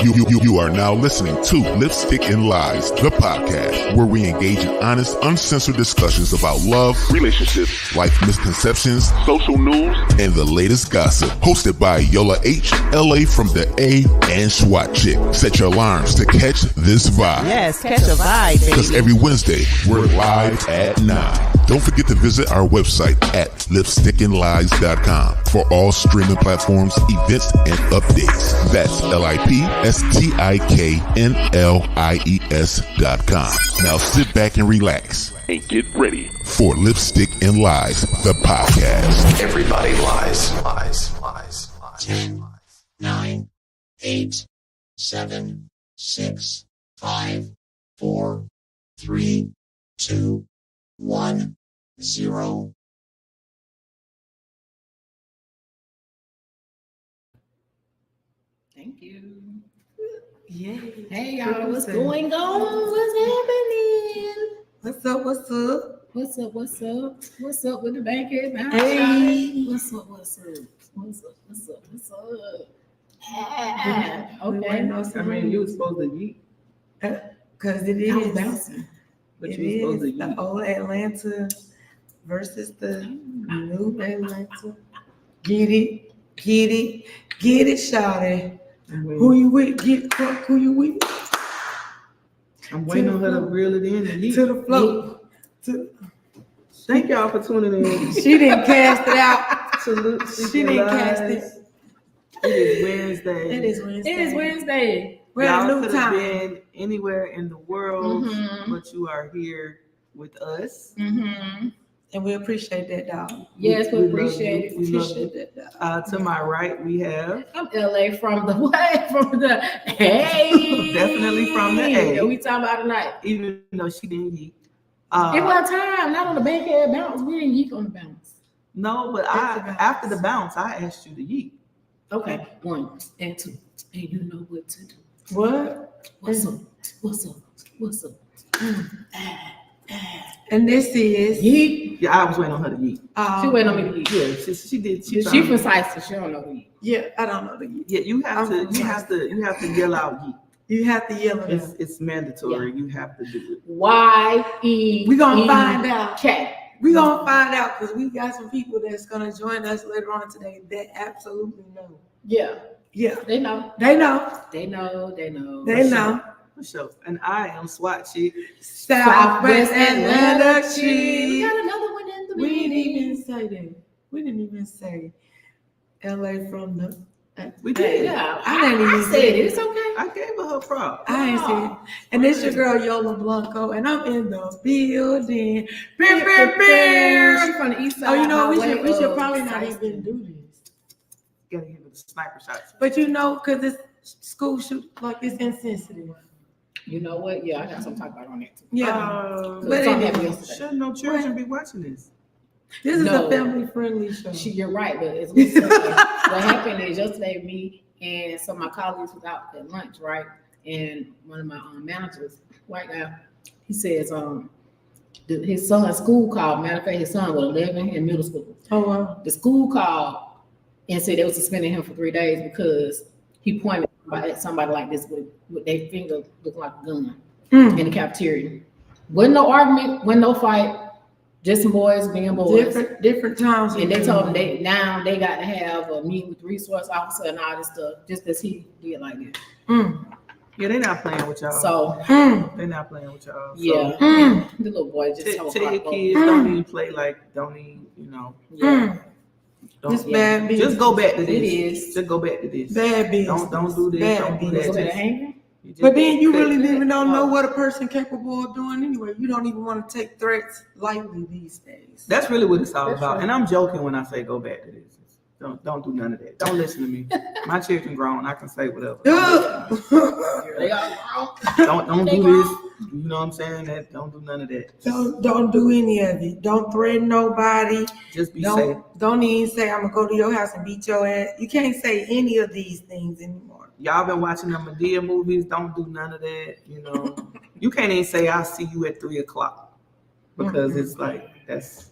You are now listening to Lipstick and Lies, the podcast, where we engage in honest, uncensored discussions about love, relationships, life misconceptions, social news, and the latest gossip. Hosted by Yola H, LA from the A, and SWAT Chick. Set your alarms to catch this vibe. Yes, catch a vibe, baby. Because every Wednesday, we're live at 9. Don't forget to visit our website at lipstickandlies.com for all streaming platforms, events, and updates. That's lipstickandlies.com. Now sit back and relax and get ready for Lipstick and Lies, the podcast. Everybody lies. 10, 9, 8, 7, 6, 5, 4, 3, 2, 1, 0. Thank you. Yeah. Hey y'all, what's going on? What's happening? What's up? What's up? What's up with the bankhead? Hey. What's up? Okay. I mean, you were supposed to eat, Because it I was is. bouncing. but It you were supposed to is the eat. old Atlanta versus the new Atlanta. Get it, shawty. Who you with? Get fuck who you with? I'm waiting on her to reel it in and eat. To the floor. Thank y'all for tuning in. She didn't cast it out. Salute. She didn't cast it. It is Wednesday. It is Wednesday. It is Wednesday. We're at a Y'all new could have time. been anywhere in the world, Mhm. but you are here with us. Mm-hmm. And we appreciate that, dog. Yes, we love appreciate you. it. We love Appreciate you. that, dog. To my right, we have I'm LA from the what? From the hey. Definitely from the A. That we talking about tonight. even though she didn't eat. It was time, not on the bankhead bounce. We didn't yeek on the bounce. No, but after the bounce, I asked you to eat. Okay, 1 and 2, and you know what to do. What? What's up? And this is Yeet. Yeah, I was waiting on her to eat. She waiting on me to eat. Yeah, she did. She found- precise, so she don't know to eat. Yeah, I don't know the Yeah, you have to yell out yeet. You have to yell it out. It's mandatory. You have to do it. Y-E. We gonna find out. K. We're gonna find out because we got some people that's gonna join us later on today that absolutely know. Yeah, Yeah, they know. they know. They know. They know. For sure. And I am SWAT Chick. Southwest Atlanta We Chief. got another one in the We didn't beginning. even say that. We didn't even say LA from the. We did. Yeah, I didn't even I said say it. It's okay. I gave her props. I ain't say it. And it's your girl Yola Blanco, and I'm in the building. Beer, beer, She beer. from the east side. Oh, you know we by should way of probably not Syson. even do this. Gotta give her the sniper shots. But you know, because it's school shoot, like it's insensitive. You know what? Yeah, I got something to talk about on that too. Yeah. But But something anyway, happened yesterday. Should no children be watching this? this is No. a family friendly show. You're right, but it's what happened is yesterday me and some of my colleagues was out at lunch, right? And one of my managers, white guy, he says his son's school called. Matter of fact, his son was 11 in middle school. Oh, wow. The school called and said they were suspending him for 3 days because he pointed at somebody like this with their finger looking like a gun in the cafeteria. Wasn't no argument, wasn't no fight, just some boys being boys. Different times. And they told him they got to have a meeting with the resource officer and all this stuff, just as he did like that. Yeah, they're not playing with y'all. So They're not playing with y'all. So yeah, the little boy just Tell told your kids don't even play like, don't even, Yeah, don't, This bad business. just go back to this. It is. Just go back to this. Bad business. Don't do this. Bad Don't do business. go that. back to Just- hanging. you just- But then you really Okay. even don't know what a person capable of doing anyway. You don't even want to take threats lightly these days. That's really what it's all That's about. right. And I'm joking when I say go back to this. Don't do none of that. Don't listen to me. My children grown. I can say whatever. They all wrong. Don't They do grown. this. You know what I'm saying? That don't do none of that. Don't do any of it. Don't threaten nobody. Just be safe. Don't even say I'm gonna go to your house and beat your ass. You can't say any of these things anymore. Y'all been watching the Medea movies. Don't do none of that. You can't even say I'll see you at 3:00 because it's like that's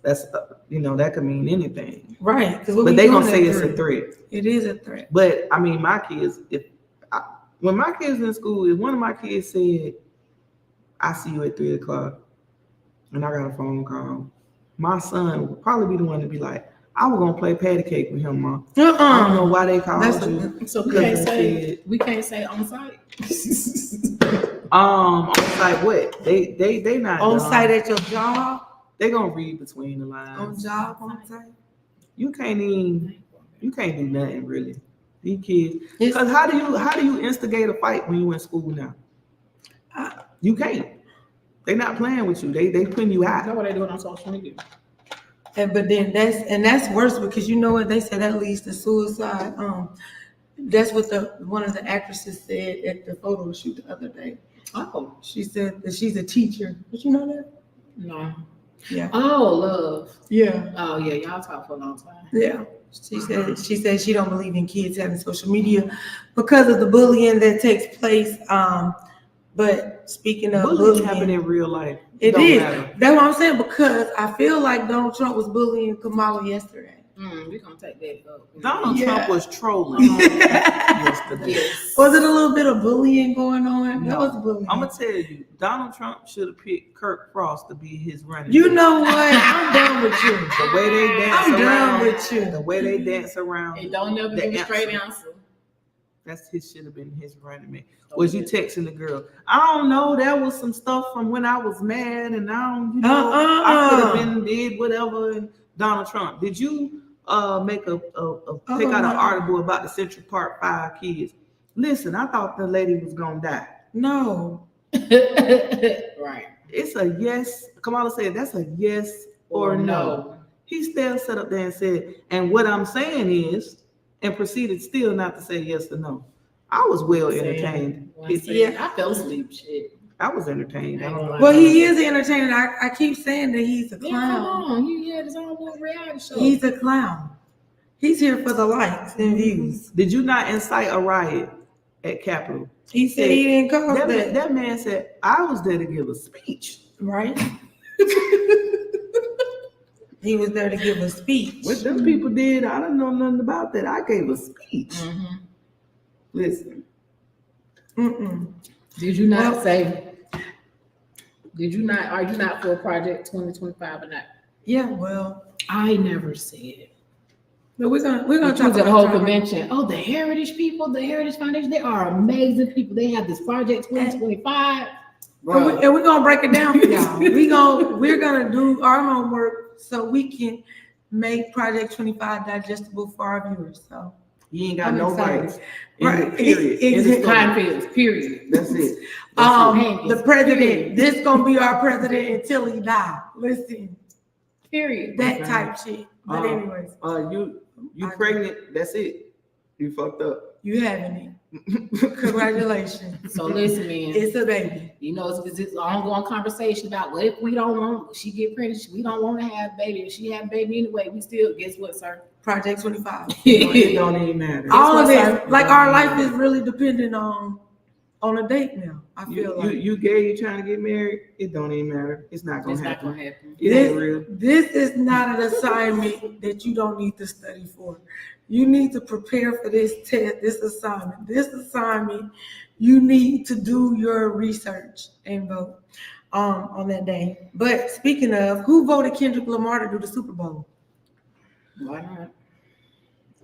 that could mean anything. Right. But they gonna say it's a threat. It is a threat. But I mean, my kids, if When my kids in school, if one of my kids said, "I see you at 3:00," and I got a phone call, my son would probably be the one to be like, "I was gonna play patty cake with him, Mom. I don't know why they called you." So we can't say on site. On site what? They not On dumb. site at your job, They gonna read between the on lines. job, on site. You can't do nothing really. These kids. It's- Because how do you instigate a fight when you in school now? You can't. They not playing with you. They putting you out. That's what they doing on social media. But then that's worse because you know what they say that leads to suicide. That's what one of the actresses said at the photo shoot the other day. Oh, She said that she's a teacher. Did you know that? no. Yeah. Oh, love. Yeah. Oh, yeah. Y'all talk for a long time. Yeah. She said she don't believe in kids having social media because of the bullying that takes place. But speaking of Bullying happen in real life. it don't is. matter. That's what I'm saying because I feel like Donald Trump was bullying Kamala yesterday. We're going to take that up. Donald Yeah. Trump was trolling yesterday. Yes. Was it a little bit of bullying going on? That No. was bullying. I'm gonna tell you, Donald Trump should have picked Kirk Frost to be his running. You mate. know what? I'm done with you. The way they dance I'm done around, with you. the way they dance around, And don't never The give a straight answer. answer. that's his should have been his running mate. Was you texting the girl? I don't know. That was some stuff from when I was mad, and I don't, I could have been did whatever. And Donald Trump, did you make a pick out an article about the Central Park 5 kids? Listen, I thought the lady was gonna die. No. Right. It's a yes. Kamala said that's a yes or no. He still sat up there and said, and what I'm saying is, and proceeded still not to say yes or no. I was well entertained. I fell asleep. Shit. I was entertained. I don't know. Well, he is entertaining. I keep saying that he's a Yeah, clown. come on. He had his own little reality show. He's a clown. He's here for the likes and views. Did you not incite a riot at Capitol? He said he didn't cause that. That man said, I was there to give a speech. Right? He was there to give a speech. What them people did, I don't know nothing about that. I gave a speech. Mhm. Listen. Mm-mm. Did you not Well- say? Did you not? Are you not for Project 2025 or not? Yeah, well, I never said. but we're gonna We talk talked the about whole Trump. convention. Oh, the Heritage people, the Heritage Foundation, they are amazing people. They have this Project 2025. And we're gonna break it down for y'all. We're gonna do our homework so we can make Project 25 digestible for our viewers. So You ain't got I'm no excited. rights. Right. Period. It- End of story. Time fields, period. That's it. the president, this gonna be our president until he die. Listen, Period. that type shit. But anyways, You pregnant, that's it. You fucked up. you having it. Congratulations. So listen, man. It's a baby. You know, it's an ongoing conversation about what if we don't want, she get pregnant, we don't want to have baby. If she have baby anyway, we still, guess what, sir? Project 25. It don't even matter. All of what, this, sir? like our life is really dependent on a date now. I feel like You gay, you trying to get married, it don't even matter. It's not gonna It's not happen. gonna happen. It ain't real. this is not an assignment that you don't need to study for. You need to prepare for this test, this assignment. This assignment, you need to do your research and vote on that day. But speaking of, who voted Kendrick Lamar to do the Super Bowl? Why not?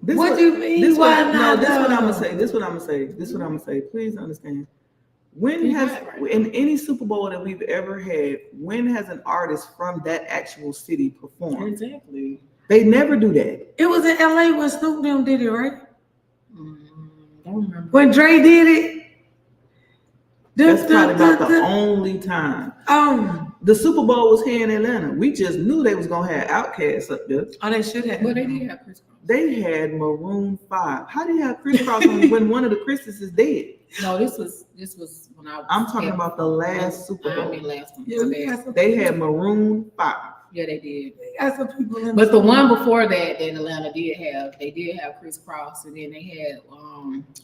What do you mean? This Why what, not, no, this what I'm though? gonna say. This what I'm gonna say. Please understand. When You has got it right. in any Super Bowl that we've ever had, when has an artist from that actual city performed? Exactly. They never do that. It was in LA when Snoop Dogg did it, right? Don't remember. When Dre did it. That's probably about the only time. The Super Bowl was here in Atlanta. We just knew they was gonna have Outkast up there. Oh, they should have. But they did have Chris Cross. They had Maroon 5. How do you have Chris Cross when one of the Chris's is dead? No, this was when I was. I'm talking about the last Super I Bowl. mean last one. Yeah, we got some, They had Maroon 5. Yeah, they did. we got some people in But the one before that Atlanta did have, they did have Chris Cross, and then they had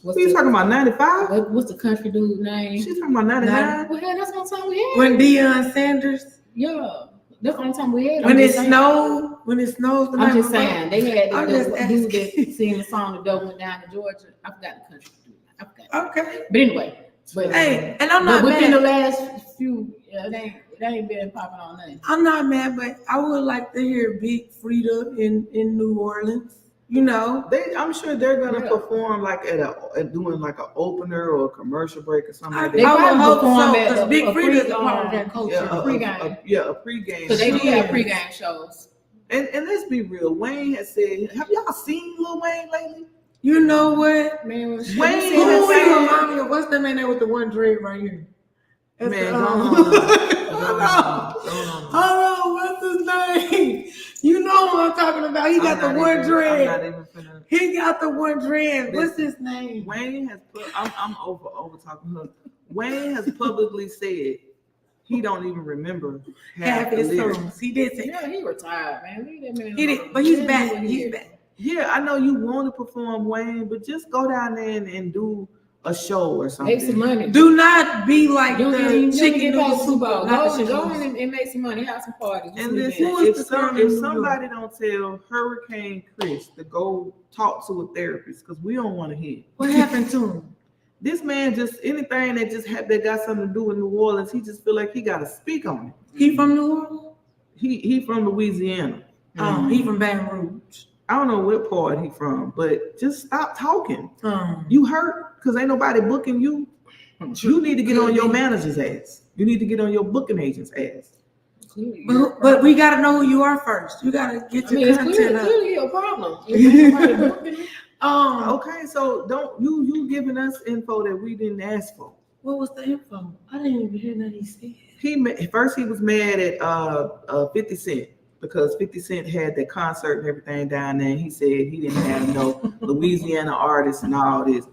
What are you talking about, 95? what's the country dude name? She's talking about 99? Well, hell, that's what time we had. When Deion Sanders, Yeah, that's the only time we had. when I'm it just saying. snowed, the I'm night just before. saying they had I'm the just dude asking. that sing the song "The Devil Went Down to Georgia." I forgot the country dude name. I forgot. Okay. But anyway, Hey, and I'm but not within the mad. last few, it ain't been popping on nothing. I'm not mad, but I would like to hear Big Frida in New Orleans. You know, I'm sure they're gonna Yeah. perform like at doing like an opener or a commercial break or something like They that. I would probably hope perform so at because a Big Frida is a pre- part of that culture. Yeah, pregame. a pregame. Because they do She have is. pregame shows. And let's be real. Wayne has said, have y'all seen Lil Wayne lately? You know what? Man, Wayne Who has you said- remind me of? What's the man there with the one dread right here? That's Man, the, go on. Hold on, what's his name? You know what I'm talking about. He got the one dread. He got the one dread. What's his name? Wayne has put. I'm over talking her. Wayne has publicly said he don't even remember Half the his lyrics. songs. He did say Yeah, he retired, man. Leave that man he did, alone. but he's Let him back. do what he He's is. back. Yeah, I know you want to perform Wayne, but just go down there and do a show or something. Make some money. Do not be like You the don't chicken get noodle past soup. Super Bowl. not the Go chicken on noodle soup. and make some money. Have some parties. And Just listen, leave Who is if the girl in New York? somebody don't tell Hurricane Chris to go talk to a therapist, because we don't want to hear. What happened to him? This man just anything that got something to do with New Orleans, he just feel like he got to speak on it. He from New Orleans? He from Louisiana. Oh, he from Baton Rouge. I don't know what part he from, but just stop talking. Oh. You hurt because ain't nobody booking you. You need to get on your manager's ass. You need to get on your booking agent's ass. But we got to know who you are first. You got to get your it's content up. clearly your problem. If somebody booking you, Okay, so don't you giving us info that we didn't ask for. What was the info? I didn't even hear nothing he said. First he was mad at 50 Cent because 50 Cent had that concert and everything down there. And he said he didn't have no Louisiana artists and all this.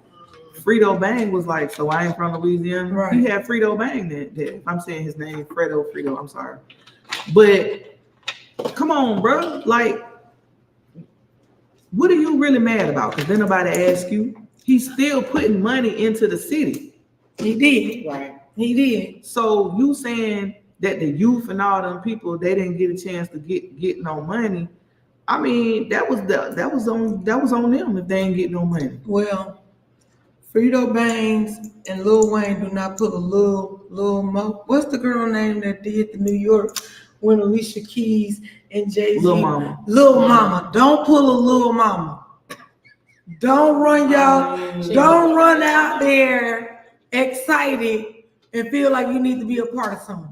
Frito Bang was like, so I ain't from Louisiana. Right. He had Frito Bang there. If I'm saying his name, Frito, I'm sorry. But come on, bro. Like, what are you really mad about? Because then nobody asked you. He's still putting money into the city. He did. right? He did. So you saying that the youth and all them people, they didn't get a chance to get no money. I mean, that was on them if they ain't get no money. Well, Frito Bangs and Lil Wayne do not put a Lil Mo. What's the girl name that did the New York when Alicia Keys and Jay-Z? Lil Mama. Lil Mama. Don't pull a Lil Mama. Don't run don't run out there excited and feel like you need to be a part of something.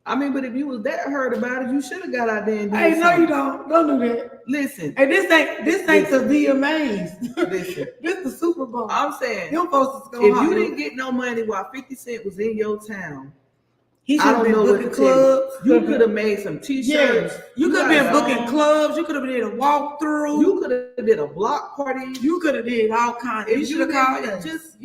I mean, but if you was that hurt about it, you should have got out there and did Hey, no, something. you don't. Don't do that. Listen, Hey, this ain't the VMAs. listen. This the Super Bowl. I'm saying, Them folks is if going you didn't get no money while 50 Cent was in your town, he I should have don't been know what booking to tell clubs. you. You could have made some t-shirts. Yes, you could have been got booking songs. clubs. You could have did a walkthrough. You could have did a block party. You could have did all kinds. You should have called didn't- us. Just,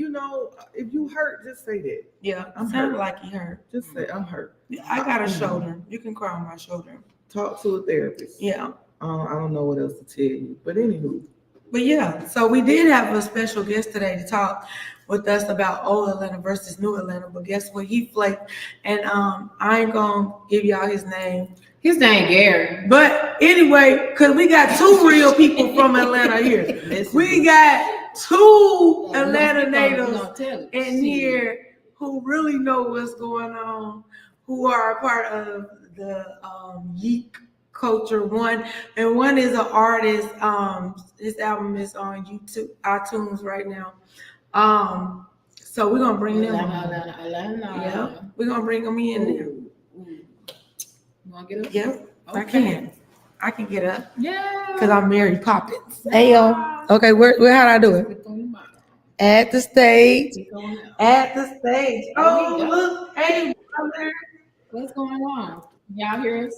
if you hurt, just say that. Yeah, I'm sounded hurt. like he hurt. Just say, I'm hurt. I got a shoulder. You can cry on my shoulder. Talk to a therapist. Yeah, I don't know what else to tell you. But anywho. but yeah. So we did have a special guest today to talk with us about old Atlanta versus new Atlanta. But guess what? He flaked, and I ain't gonna give y'all his name. His name Gary. But anyway, because we got two real people from Atlanta here. We got two Atlanta natives in here who really know what's going on, who are a part of the Yeek culture. One is an artist. His album is on YouTube, iTunes right now. So we're gonna bring them. Atlanta. Yeah, we're gonna bring them in there. You wanna get up? Yep, I Okay. can get up Yeah. because I'm Mary Poppins. Ayo. Okay, where how do I do it? Click on your mic. At the stage. Click on it. At the stage. Oh, look. Hey, brother. What's going on? Y'all hear us?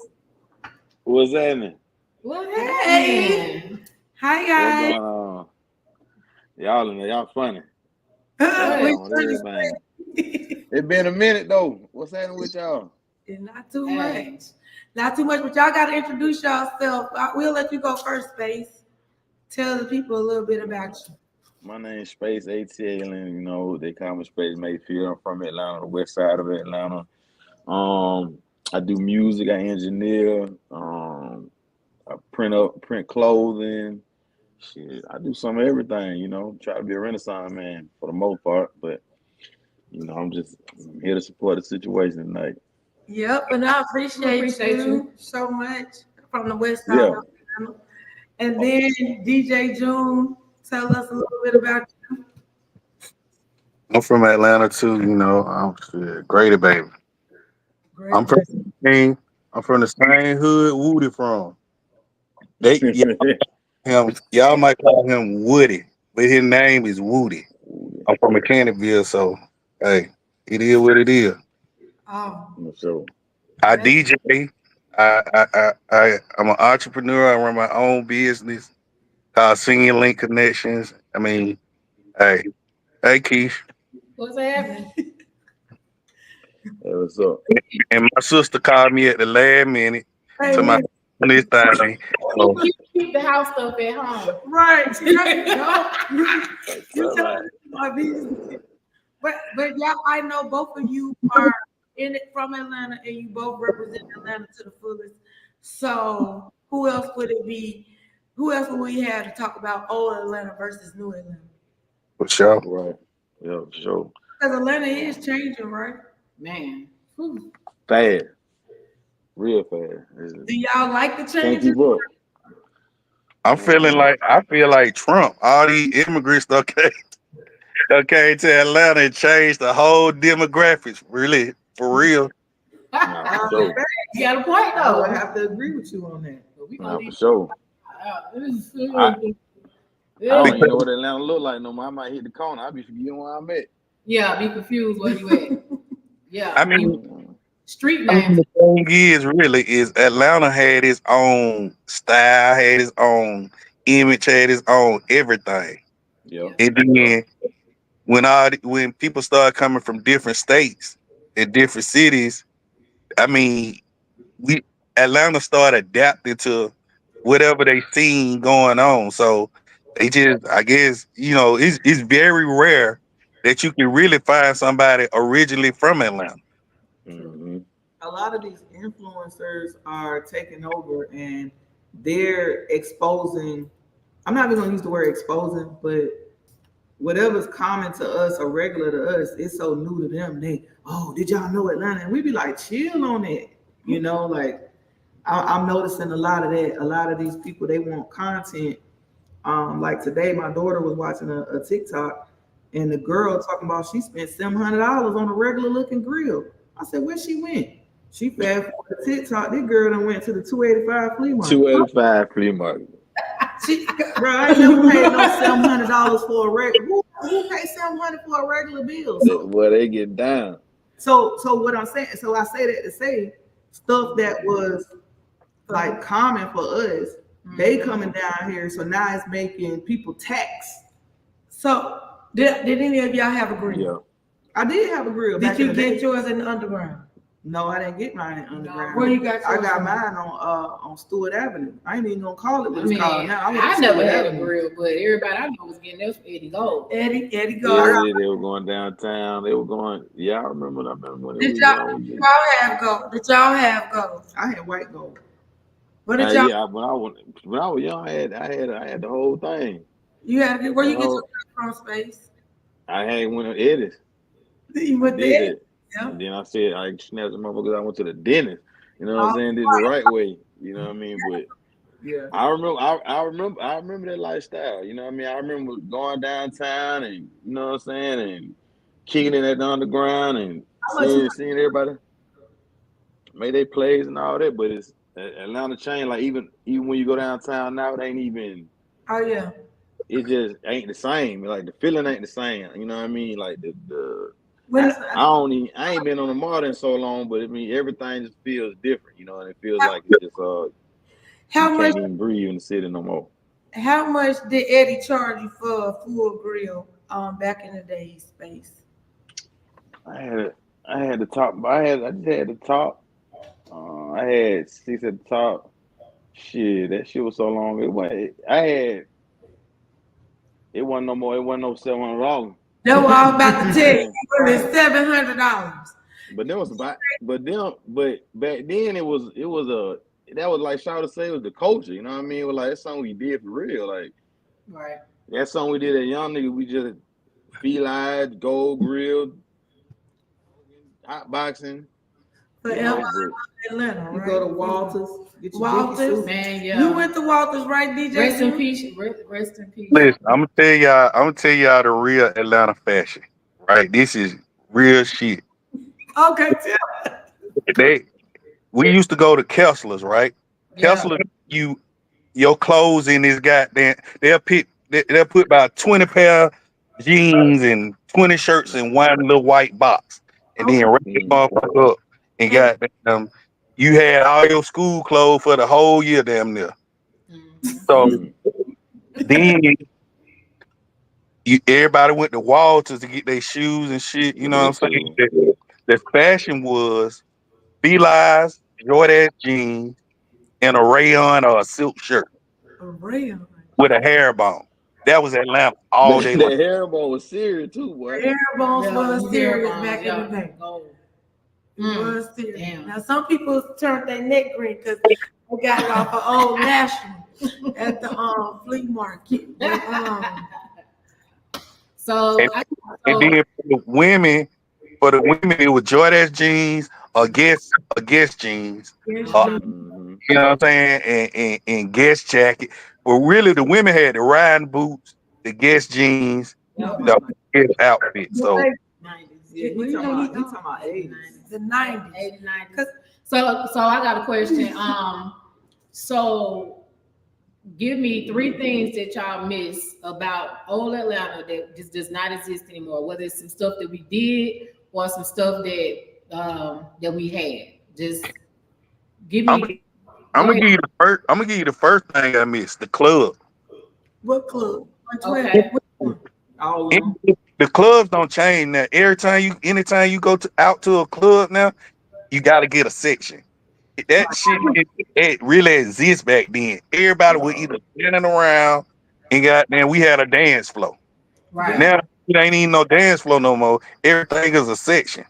What's happening? What Hey. happened? Hi, What's guys. going on? Y'all in there, y'all funny. We On everything. It been a minute though. What's happening with y'all? Not too Hey. much. Not too much, but y'all got to introduce yourself. We'll let you go first, Space. Tell the people a little bit about you. My name's Space ATL, and you know they call me Space Mayfield. I'm from Atlanta, the west side of Atlanta. I do music. I engineer. I print clothing, Shit, I do some of everything, you know. Try to be a Renaissance man for the most part, but you know, I'm here to support the situation tonight. Yep, and I appreciate you so much from the West Side Yeah. of Atlanta. And then DJ June, tell us a little bit about you. I'm from Atlanta too, you know. I'm Grady baby. I'm from I'm from the same hood Woody from. Y'all might call him Woody, but his name is Woody. I'm from Mechanicsville, so hey, it is what it is. Oh, So I DJ. I'm an entrepreneur. I run my own business called Senior Link Connections. I mean, hey, Keish. What's happening? hey, what's up? And my sister called me at the last minute to my this thing. So, Keep the house stuff at home. right. You tell me my business. But y'all, I know both of you are in it from Atlanta, and you both represent Atlanta to the fullest. So who else would it be? Who else would we have to talk about old Atlanta versus new Atlanta? for sure. Right. Yeah, for sure. Because Atlanta is changing, right? Man. Fast. Real fast. Do y'all like the Can't changes? keep up. I feel like Trump. All these immigrants came to Atlanta and changed the whole demographics. Really, for real. Nah, for sure. You got a point I though. would have to agree with you on that. We Nah, gonna for sure. I Yeah. don't even know what Atlanta look like no more. I might hit the corner. I be forgetting where I'm at. Yeah, be confused where you at. Yeah. I mean, street names. the thing is Atlanta had its own style, had its own image, had its own everything. Yeah. And then when people start coming from different states and different cities, I mean, Atlanta started adapting to whatever they seen going on. So they just, I guess, you know, it's very rare that you can really find somebody originally from Atlanta. Mm-hmm. A lot of these influencers are taking over and they're exposing. I'm not even gonna use the word exposing, but whatever's common to us or regular to us, it's so new to them. Did y'all know Atlanta? And we be like, chill on it. You know, like I'm noticing a lot of that. A lot of these people, they want content. Like today, my daughter was watching a TikTok, and the girl talking about she spent $700 on a regular looking grill. I said, where she went? She fast forward to TikTok. This girl done went to the 285 flea market. 285 flea market. Bro, I ain't never paid no $700 for a regular. Who paid $700 for a regular bill? So, well, they get down. So what I'm saying, so I say that to say stuff that was like common for us, they coming down here. So now it's making people tax. So did any of y'all have a grill? Yeah. I did have a grill. Did you get yours in the underground? No, I didn't get mine in underground. Where you got yours? I got mine on Stewart Avenue. I ain't even gonna call it what it's called now. I never had a grill, but everybody I know was getting theirs for Eddie Gold. Eddie Gold. Yeah, they were going downtown. They were going. Yeah, I remember. When Did y'all have gold? Did y'all have gold? I had white gold. What did y'all? Yeah, when I was young, I had the whole thing. You had where you get your from, Space? I had one of Eddie's. You went there. Yeah. And then I said I snapped the motherfuckers. I went to the dentist. You know what I'm saying? Did the right way. You know what I mean? But yeah, I remember that lifestyle. You know what I mean? I remember going downtown and you know what I'm saying, and kicking it at the underground and seeing everybody make their plays and all that. But it's Atlanta chain. Like even when you go downtown now, it ain't even. Oh yeah. It just ain't the same. Like the feeling ain't the same. You know what I mean? Like the. I ain't been on the mall in so long, but I mean everything just feels different, you know, and it feels like it's just you can't even breathe in the city no more. How much did Eddie charge you for a full grill back in the day, Space? I had the top. I just had the top. I had 6 at the top. Shit, that shit was so long. It wasn't no more. It wasn't no $700. That's what I was about to tell you. It's $700. But back then it was like Shawty say, it was the culture. You know what I mean? It was like it's something we did for real. Like Right. That song we did at Young Nigga, we just Feli, Gold Grill, hot boxing. Forever Brick. Atlanta, You right? go to Walters, get your Walters? Dickie suit. Man, yeah. You went to Walters, right, DJ? Rest in peace. Rest in peace. Listen, I'm gonna tell y'all the real Atlanta fashion. Right? This is real shit. Okay, We used to go to Kessler's, right? Yeah. Kessler, your clothes in this goddamn. They'll put about 20 pair of jeans and 20 shirts in one little white box, and then wrap it motherfucker up and goddamn. You had all your school clothes for the whole year, damn near. So then everybody went to Walters to get their shoes and shit. You know what I'm saying? The fashion was Feli's, Jordan jeans, and a rayon or a silk shirt with a hair bone. That was Atlanta all day long. The hair bone was serious too, boy. Hair bones Yeah, was serious hair back bones, in the day. Gold. It was serious. Damn. Now some people turned their neck green because they got it off of Old National at the flea market. But, So, And then for the women, it was Jordan jeans or Guess jeans. You know what I'm saying? And Guess jacket. But really, the women had the riding boots, the Guess jeans, the Guess outfit. So 90s. Yeah, he talking about 80s. the 90s. 80s, 90s. So I got a question. So give me 3 things that y'all miss about old Atlanta that just does not exist anymore. Whether it's some stuff that we did or some stuff that we had. Just give me. I'm gonna give you the first thing I missed: the club. What club? Okay. All of them. The clubs don't change now. Anytime you go out to a club now, you got to get a section. That shit it really exists back then. Everybody was either standing around and goddamn, we had a dance floor. Right. Now it ain't even no dance floor no more. Everything is a section.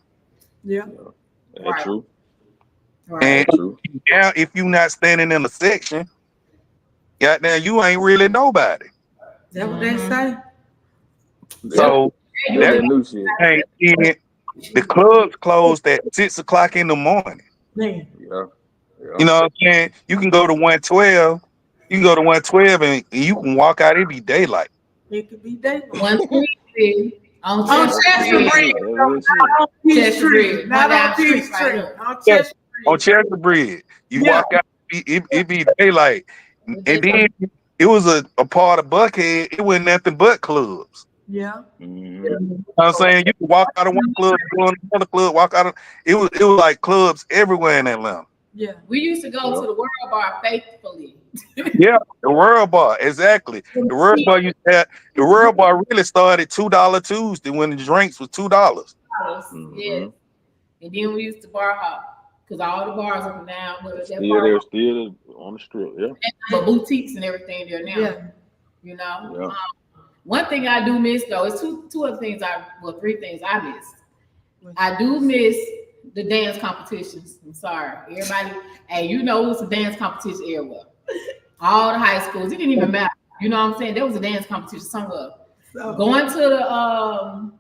Yeah. That's Right. true. Right. And True. now if you not standing in a section, goddamn, you ain't really nobody. That's what they say. So That's the new shit. hey, the clubs closed at 6 o'clock in the morning. Man. Yeah. You know what I'm saying? You can go to 112. You can go to 112 and you can walk out. It be daylight. It could be daylight. 120 on Chester Bridge. Not on Chester Bridge. Not Down on street Peachtree. right here. On Chester On Bridge. Chester Bridge, you Yeah. walk out. It be daylight, and then it was a part of Buckhead. It wasn't nothing but clubs. Yeah. You know what I'm saying? You could walk out of one club, go in another club, walk out of it was like clubs everywhere in Atlanta. Yeah. We used to go to the World Bar faithfully. Yeah, the World Bar, exactly. The World Bar the World Bar really started $2 Tuesday when the drinks was $2. Yes. And then we used to bar hop because all the bars up and down. They're They're still on the strip, yeah. but boutiques and everything there now. Yeah. You know. Yeah. One thing I do miss though is two other things. 3 things I miss. I do miss the dance competitions. I'm sorry, everybody. Hey, you know, it was a dance competition everywhere. All the high schools. It didn't even matter. You know what I'm saying? There was a dance competition somewhere. So, Going to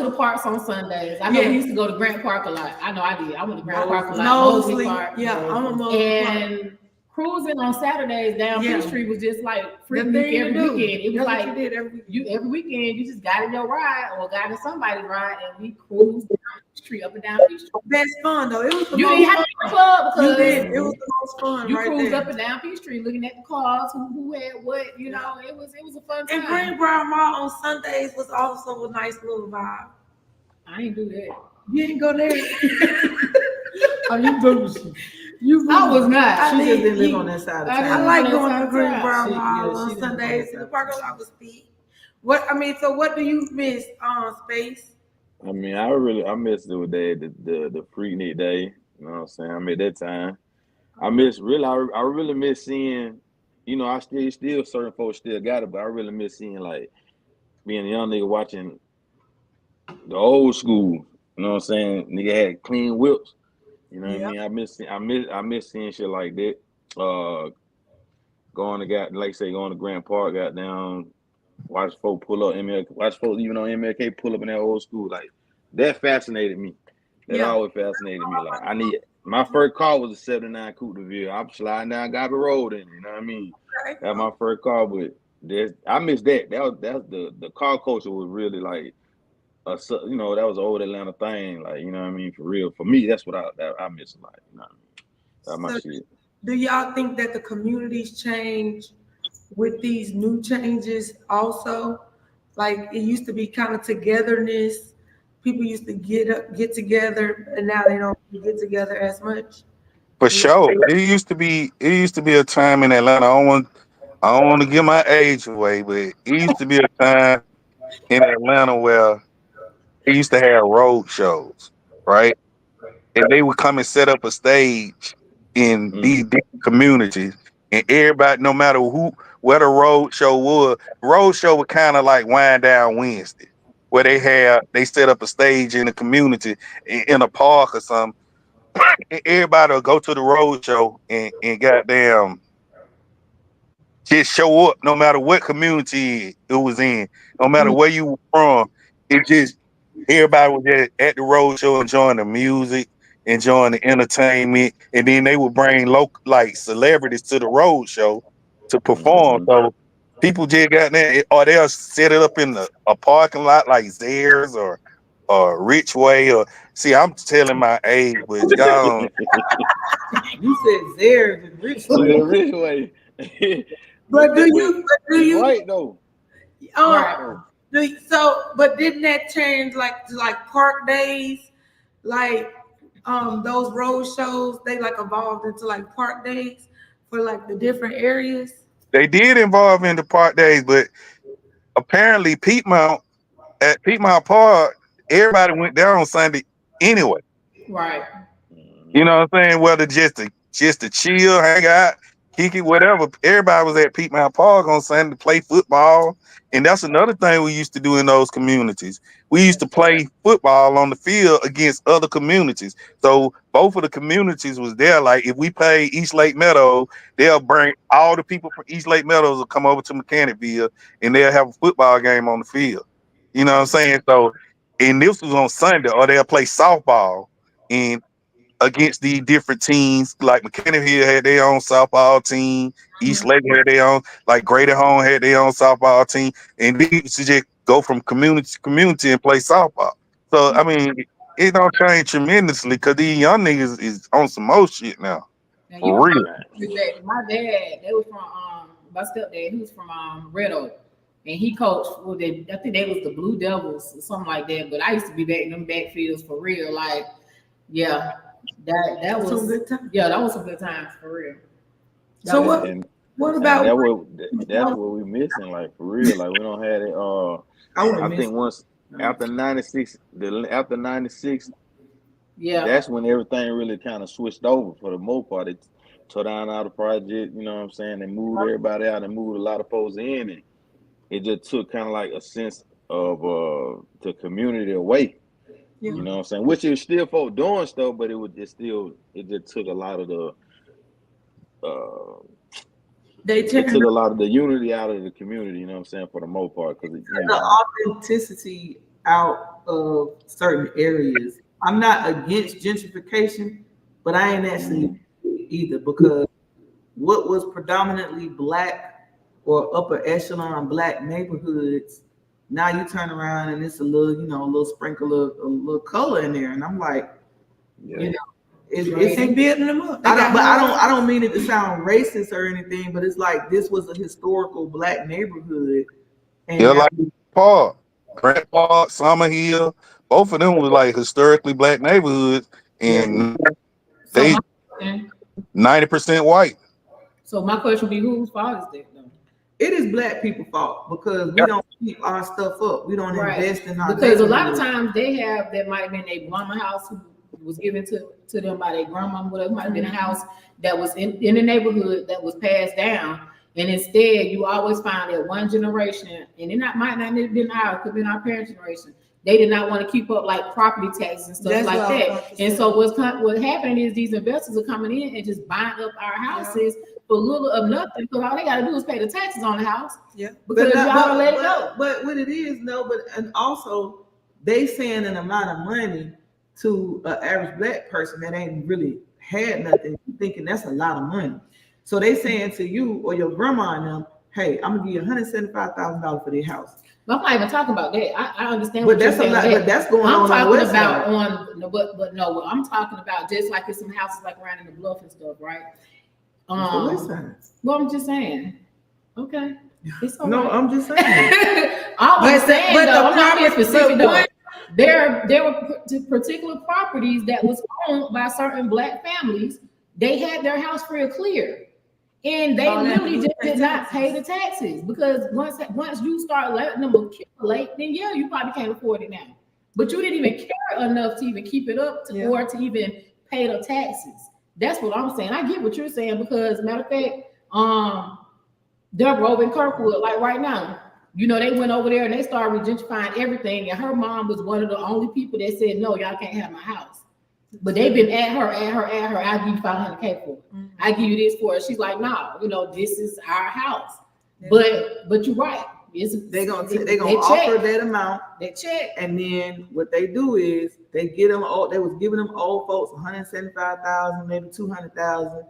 the parks on Sundays. I know we used to go to Grant Park a lot. I know I did. I went to Grant Park a lot. Mosley. Park. Yeah, I'm a Mosley. And cruising on Saturdays down Peachtree was just like free The thing every to do. weekend. It was That's what like you did every every weekend you just got in your ride or got in somebody's ride and we cruised down Peachtree, up and down Peachtree. best fun though. It was the You most didn't have fun. to go to the club You because did. It was the most fun you right cruised there. up and down Peachtree looking at the cars, who had what, you know. It was a fun time. And Greenbrier Mall on Sundays was also a nice little vibe. I ain't do that. You didn't go there. Oh, you bougie. You bougie. I was not. I She just mean, didn't live you- on that side of I town. I didn't like live going on to that Greenbrier side. She- Mall yeah, she on didn't Sundays. live on The that parking lot was speed. So what do you miss on Space? I mean, I miss the day, the Freaknik day. You know what I'm saying? I miss that time. I really miss seeing, you know, I still certain folks still got it, but I really miss seeing like being a young nigga watching the old school. You know what I'm saying? Nigga had clean whips. You know what I mean? I miss seeing shit like that. going to Grant Park, got down, watch folks pull up MLK, watch folks even on MLK pull up in that old school. Like that fascinated me. That always fascinated me. Like my first car was a 79 Coupe de Ville. I'm sliding down Gobby Road in it, you know what I mean? That's my first car, but I missed that. That's the car culture was really like that was an old Atlanta thing, like, you know what I mean, for real. For me, that's what I miss a lot, you know what I mean? That's my shit. Do y'all think that the communities change with these new changes also? Like it used to be kind of togetherness. People used to get together, and now they don't get together as much. For sure. It used to be a time in Atlanta. I don't want to give my age away, but it used to be a time in Atlanta where they used to have road shows, right? And they would come and set up a stage in these different communities, and everybody, no matter where the road show was kind of like Wind Down Wednesday, where they set up a stage in the community in a park or something. And everybody will go to the road show and goddamn just show up, no matter what community it was in, no matter where you were from. It just everybody was just at the road show enjoying the music, enjoying the entertainment, and then they would bring local like celebrities to the road show to perform. So people just got there, or they'll set it up in a parking lot like Zares or Richway, or see, I'm telling my age, but y'all. You said Zares and Richway. Richway. But do you right though? But didn't that change like to like park days, like those road shows? They like evolved into like park days for like the different areas. They did evolve into park days, but apparently at Piedmont Park, everybody went down on Sunday anyway. Right. You know what I'm saying? Whether just to chill, hang out, kick it, whatever. Everybody was at Piedmont Park on Sunday to play football. And that's another thing we used to do in those communities. We used to play football on the field against other communities. So both of the communities was there. Like if we play East Lake Meadow, they'll bring all the people from East Lake Meadows will come over to Mechanicville and they'll have a football game on the field. You know what I'm saying? So, and this was on Sunday, or they'll play softball and against the different teams. Like Mechanicville had their own softball team, East Lake had their own, like Greater Home had their own softball team, and they used to just go from community to community and play softball. So I mean, it don't change tremendously because these young niggas is on some more shit now. For real. My dad, they was from my stepdad, he was from Red Oak. And he coached I think they was the Blue Devils or something like that. But I used to be back in them backfields for real. Like, yeah. That was some good time. Yeah, that was some good times for real. So what about that's what we missing, like for real. Like we don't have it. I think once after 96, yeah, that's when everything really kind of switched over for the most part. They tore down all the project, you know what I'm saying? They moved everybody out and moved a lot of folks in, and it just took kind of like a sense of the community away. Yeah. You know what I'm saying? Which is still folk doing stuff, but it just took a lot of the took a lot of the unity out of the community, you know what I'm saying, for the most part. Because the authenticity out of certain areas. I'm not against gentrification, but I ain't actually either, because what was predominantly black or upper echelon black neighborhoods, now you turn around and it's a little sprinkle of a little color in there, and I'm like, it's building them up. I don't mean it to sound racist or anything, but it's like this was a historical black neighborhood. And like Park, Grant Park, Summer Hill, both of them was like historically black neighborhoods, and they 90% white. So my question would be, whose fault is that? It is black people's fault, because we don't keep our stuff up. We don't invest in our. Because a lot of times that might have been a grandma house who was given to them by their grandma, whatever. Might have been a house that was in the neighborhood that was passed down, and instead you always find that one generation, and it might not have been ours, could have been our parents' generation, they did not want to keep up like property taxes and stuff That's like what I was that. about to And say. so what's happening is these investors are coming in and just buying up our houses for little of nothing, because all they got to do is pay the taxes on the house. Yeah. Because y'all let it go. But what it is, and also they saying an amount of money to an average black person that ain't really had nothing, thinking that's a lot of money. So they saying to you or your grandma and them, hey, I'm gonna give you $175,000 for their house. But I'm not even talking about that. I understand. But what that's you're a lot. saying. But that's going I'm on the talking west about side. but no, I'm talking about just like it's some houses like around in the Bluff and stuff, right? It's the west side. Well, I'm just saying. Okay. It's all No, right. I'm just saying. I'm saying but though, the I'm not being property- specific but though. what- There were particular properties that was owned by certain black families. They had their house free and clear, and they All they had to literally do just was pay did not taxes. pay the taxes, because once you start letting them accumulate, then yeah, you probably can't afford it now. But you didn't even care enough to even keep it up to, or to even pay the taxes. That's what I'm saying. I get what you're saying, because matter of fact, Deborah over in Kirkwood, like right now, you know, they went over there and they started gentrifying everything, and her mom was one of the only people that said, no, y'all can't have my house. But they've been at her. I give you $500K for it. I give you this for it. She's like, no, you know, this is our house. But you're right. They're gonna offer that amount. They check. And then what they do is they get them all. They was giving them old folks 175,000, maybe 200,000,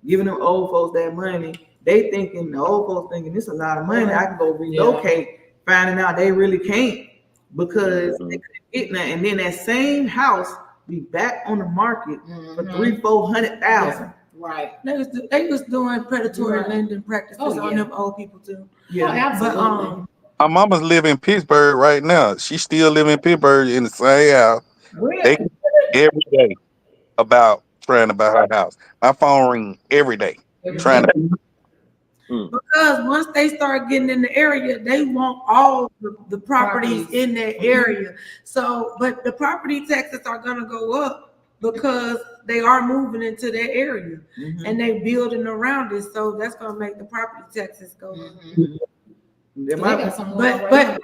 giving them old folks that money. They thinking, the old folks thinking, this is a lot of money. I can go relocate. Finding out they really can't, because they couldn't get nothing. And then that same house be back on the market for $300,000-$400,000. Right. They was doing predatory lending practices on them old people too. Yeah, absolutely. My mama's living in Pittsburgh right now. She still living in Pittsburgh in the same house. They every day about trying to buy her house. My phone ring every day trying to. Because once they start getting in the area, they want all the properties in that area. So, but the property taxes are gonna go up because they are moving into that area and they building around it. So that's gonna make the property taxes go up. But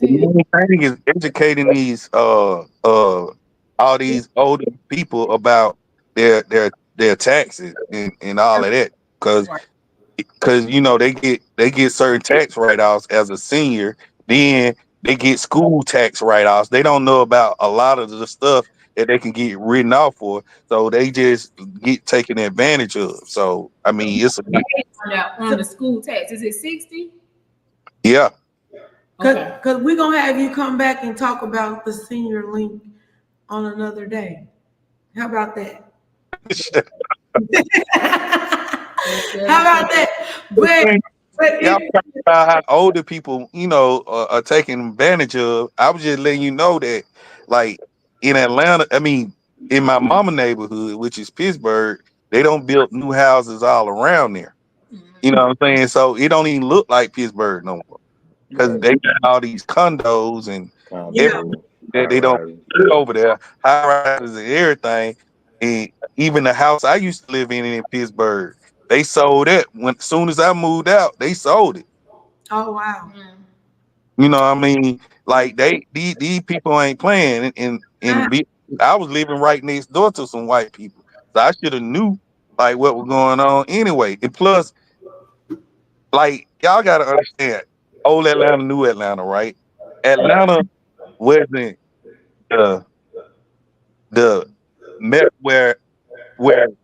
the main thing is educating these all these older people about their taxes and all of that, because you know they get certain tax write-offs as a senior, then they get school tax write-offs. They don't know about a lot of the stuff that they can get written off for, so they just get taken advantage of. So I mean, it's on the school tax. Is it 60? Yeah. Because we're gonna have you come back and talk about the senior link on another day. How about that? How about that? But y'all talking about how older people, you know, are taking advantage of. I was just letting you know that, like in Atlanta, I mean, in my mama neighborhood, which is Pittsburgh, they don't build new houses all around there. You know what I'm saying? So it don't even look like Pittsburgh no more, because they got all these condos and everything that they don't put over there, high rises and everything. And even the house I used to live in Pittsburgh, they sold it as soon as I moved out. They sold it. Oh wow! You know what I mean? Like these people ain't playing. I was living right next door to some white people, so I should have knew like what was going on anyway. And plus, like y'all gotta understand, old Atlanta, new Atlanta, right? Atlanta wasn't the met where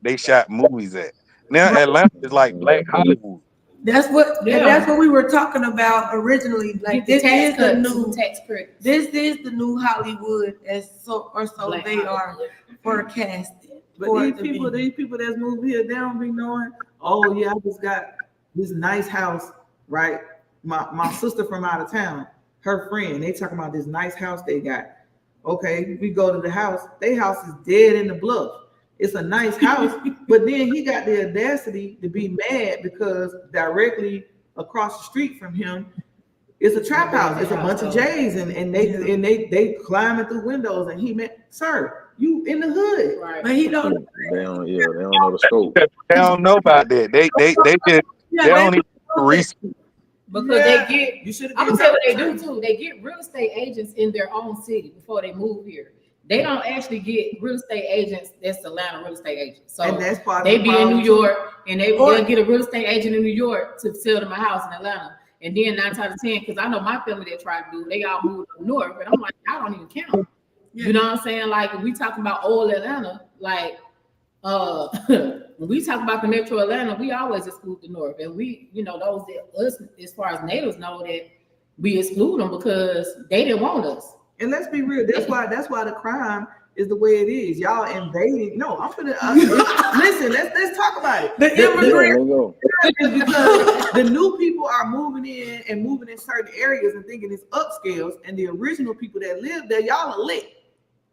they shot movies at. Now Atlanta is like Black Hollywood. That's what we were talking about originally. Like this is the new tax credit. This is the new Hollywood, so they are forecasted. But these people that's moved here, they don't be knowing. Oh yeah, I just got this nice house, right? My sister from out of town, her friend, they talking about this nice house they got. Okay, we go to the house. Their house is dead in the bluff. It's a nice house, but then he got the audacity to be mad because directly across the street from him is a trap house. It's a bunch of J's, and they climbing through windows. And he met, sir, you in the hood, right? But he don't. They don't know the scope. They don't know about that. They don't even research. because Yeah. they get. You should have. I'm gonna tell you what they do too. They get real estate agents in their own city before they move here. They don't actually get real estate agents that's Atlanta real estate agents. So And that's part of they the be in problem, New York and they'll get a real estate agent in New York to sell them a house in Atlanta. And then 9 out of 10, because I know my family that tried to do, they all moved up north, and I'm like, I don't even count. You know what I'm saying? Like if we talking about old Atlanta, like when we talk about the Metro Atlanta, we always exclude the north, and we, you know, those that us as far as natives know that we exclude them because they didn't want us. And let's be real. That's why the crime is the way it is. Y'all invading. No, I'm gonna listen. Let's talk about it. The immigrant is because the new people are moving in certain areas and thinking it's upscales, and the original people that live there, y'all are lit.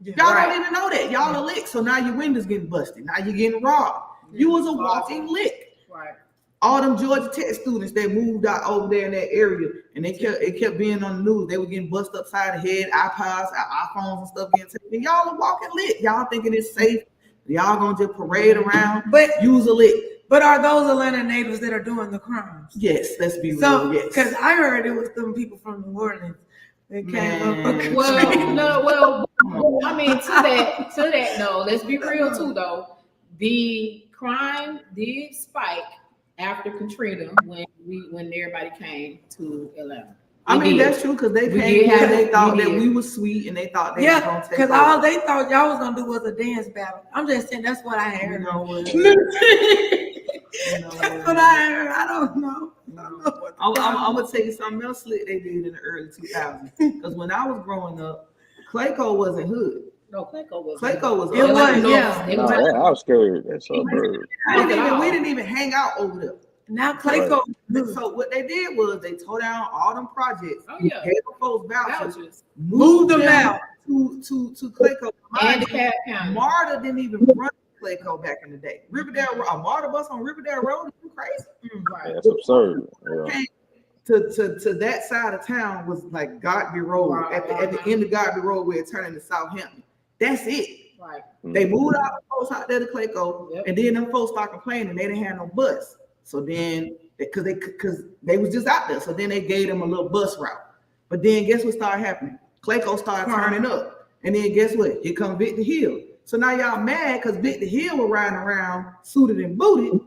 Y'all don't even know that. Y'all are lick. So now your windows getting busted. Now you're getting robbed. You was a walking lick. Right. All them Georgia Tech students that moved out over there in that area, and it kept being on the news. They were getting busted upside the head, iPods, iPhones, and stuff getting taken. And y'all are walking lit. Y'all thinking it's safe. Y'all gonna just parade around, but use a lick. But are those Atlanta natives that are doing the crimes? Yes, let's be real. So, yes, because I heard it was them people from New Orleans that came up. Well, I mean, to that, no. Let's be real too, though. The crime did spike after Katrina when everybody came to Atlanta. I mean, that's true because they came here. They thought that we were sweet, and they thought they were gonna take. Because all they thought y'all was gonna do was a dance battle. I'm just saying that's what I heard. You know what? That's what I heard. I don't know. I'm gonna tell you something else slick they did in the early 2000s. Because when I was growing up, Clayco wasn't hood. No, Clayco was. Clayco was. It was, yeah. No, I was scared. That's suburb. We didn't even hang out over there. Now Clayco. So what they did was they tore down all them projects. Oh yeah. Gave them folks vouchers. Moved them out to Clayco. And DeKalb County. MARTA didn't even run Clayco back in the day. Riverdale, a MARTA bus on Riverdale Road, is crazy. Right. That's absurd. Yeah. To that side of town was like Godby Road. Right. At the end of Godby Road where it turned into Southampton. That's it. Right. They moved all the folks out there to Clayco, and then them folks started complaining they didn't have no bus. So then, because they was just out there, so then they gave them a little bus route. But then guess what started happening? Clayco started turning up, and then guess what? Here come Victor Hill. So now y'all mad because Victor Hill was riding around suited and booted,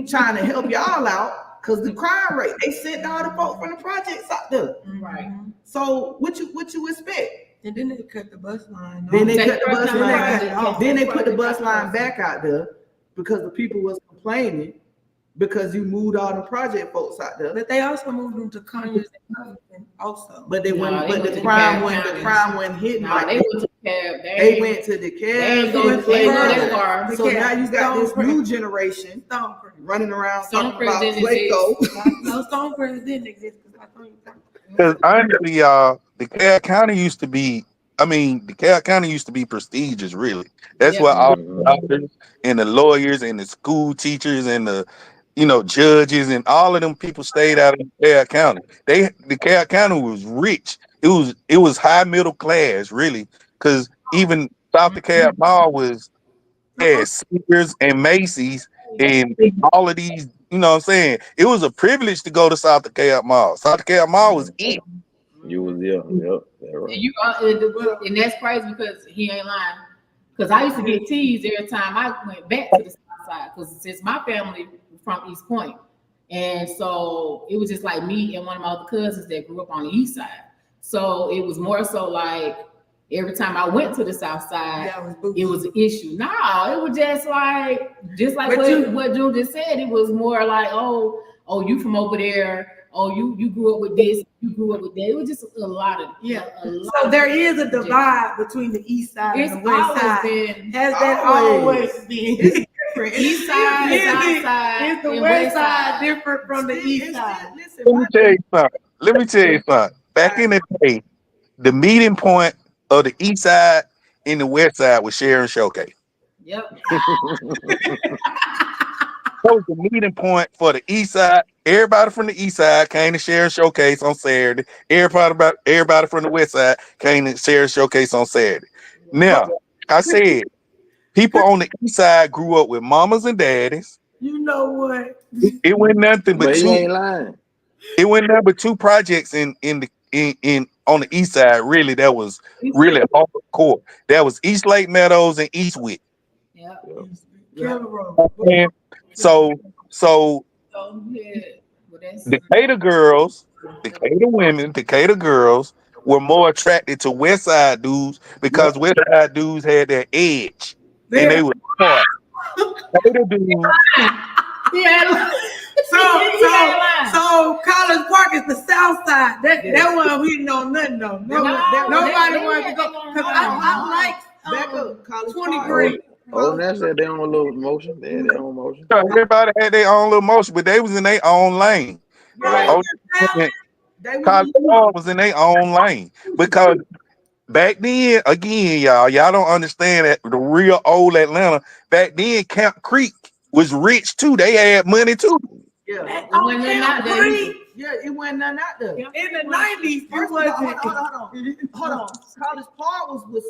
trying to help y'all out because the crime rate. They sent all the folks from the projects out there. Right. So what you expect? And then they cut the bus line. Then they cut the bus line. line. Then they put the bus line back out there because the people was complaining because you moved all the project folks out there. But they also moved them to Conyers and also. But they went. But the crime wasn't hidden. No, they went to DeKalb. They went to DeKalb. They go that far. So now you got this new generation running around talking about Clayco. No, Stonecrest didn't exist. Because honestly, y'all, DeKalb County used to be. DeKalb County used to be prestigious. Really, that's why all the doctors and the lawyers and the school teachers and the judges and all of them people stayed out of DeKalb County. DeKalb County was rich. It was high middle class, really, because even South DeKalb Mall was Sears and Macy's and all of these. You know what I'm saying? It was a privilege to go to South DeKalb Mall. South DeKalb Mall was it. You was right. And that's crazy because he ain't lying. Because I used to get teased every time I went back to the South Side. Because since my family from East Point, and so it was just like me and one of my other cousins that grew up on the East Side. So it was more so like every time I went to the South Side, it was an issue. No, it was just like what June just said. It was more like, oh, you from over there. Oh, you grew up with this, you grew up with that. It was just a lot of So there is a divide between the East Side and the West Side. Has that always been? East Side, South Side, is the West Side different from the East Side? Let me tell you something. Back in the day, the meeting point of the East Side and the West Side was Sharon Showcase. Yep. That was the meeting point for the East Side. Everybody from the East Side came to Sharon Showcase on Saturday. Everybody from the West Side came to Sharon Showcase on Saturday. Now, I said, people on the East Side grew up with mamas and daddies. You know what? It went nothing but he ain't lying. It went number 2 projects in on the east side. Really, that was really hardcore. That was East Lake Meadows and Eastwick. Yeah. Keller Road. And so So yeah. Well, that's Decatur girls, Decatur women, Decatur girls were more attracted to West Side dudes because West Side dudes had their edge and they were smart. Decatur dudes. yeah. So College Park is the south side. That one we didn't know nothing though. Nobody wanted to go because I like College 23. Oh, that's their own little motion. They had their own motion. Everybody had their own little motion, but they was in their own lane. Right. College Park was in their own lane because back then, again, y'all don't understand that the real old Atlanta. Back then, Camp Creek was rich too. They had money too. Yeah. It wasn't nothing out there. Yeah, it wasn't nothing out there. In the 90s, First it wasn't. Hold on. College Park was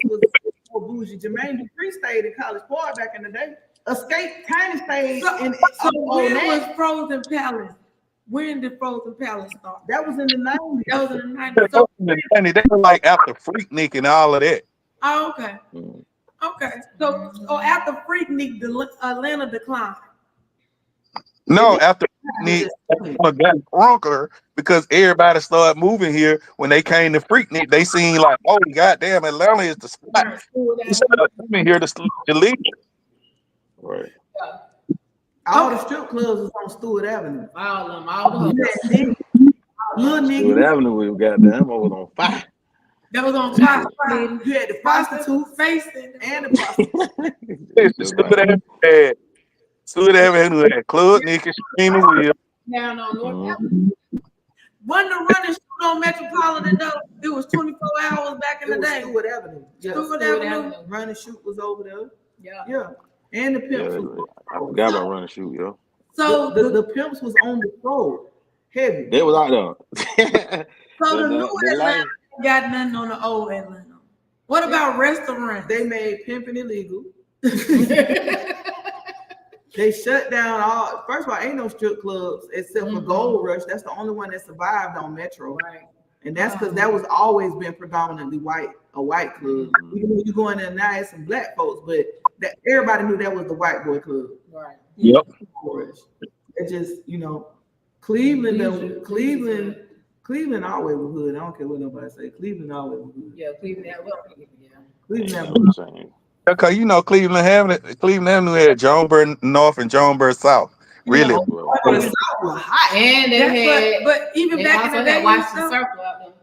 so bougie. Jermaine Dupri stayed in College Park back in the day. Escape kind of stayed in So when was Frozen Palace? When did Frozen Palace start? that was in the 90s. That was in the 90s. So, And they were like after Freaknik and all of that. oh, okay. Okay. So after Freaknik, Atlanta declined. No, after Freaknik got drunker because everybody started moving here. When they came to Freaknik, they seen like, oh goddamn, Atlanta is the spot. They started coming here to leave. Right. All the strip clubs was on Stewart Avenue. All of them, all the Little Stewart niggas. Avenue, we goddamn, I was on fire. That was on fire. You had the prostitute facing. and the prostitute. Stewart Avenue had Club Nick and Screaming Wheel. down on North Avenue. Wasn't the running shoot on Metropolitan though? It was 24 hours back in the It was day. Stewart Avenue. Yeah. Stewart Avenue. Run and Shoot was over there. Yeah. Yeah. And the Yeah, pimps was I forgot about Run and Shoot, yo. So the pimps was on the road. Heavy. They was out there. So the The- new the Atlanta got nothing on the old Atlanta. What about restaurants? They made pimping illegal. They shut down all. First of all, ain't no strip clubs except for Gold Rush. That's the only one that survived on Metro, Right. and that's because that was always been predominantly a white club. Even though you go in there now, it's some black folks, but that everybody knew that was the white boy club. Right. Yep. Gold Rush. It just Cleveland always was hood. I don't care what nobody say. Cleveland always was hood. Yeah, Cleveland that well. Yeah. Cleveland. Because Cleveland Avenue had Jonesboro North and Jonesboro South. Really? The South was hot. And they had, but even they back in also the day, had Washington Circle out there.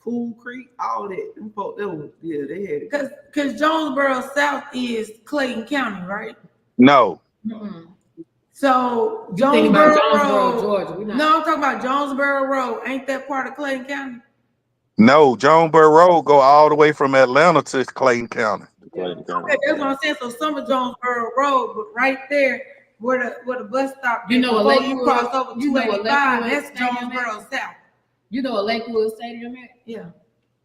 Pool Creek, all that. Them folk, they had it. because Jonesboro South is Clayton County, right? No. Mm-mm. So Think Jonesboro about Jonesboro, Road. Georgia. We not. No, I'm talking about Jonesboro Road. Ain't that part of Clayton County? No, Jonesboro Road go all the way from Atlanta to Clayton County. Okay, that's what I'm saying. So some of Jonesboro Road, but right there where the bus stop, You know, before Lakewood- you cross over you know what 285, Lakewood that's Stadium Jonesboro South. You know what Lakewood Stadium is? Yeah,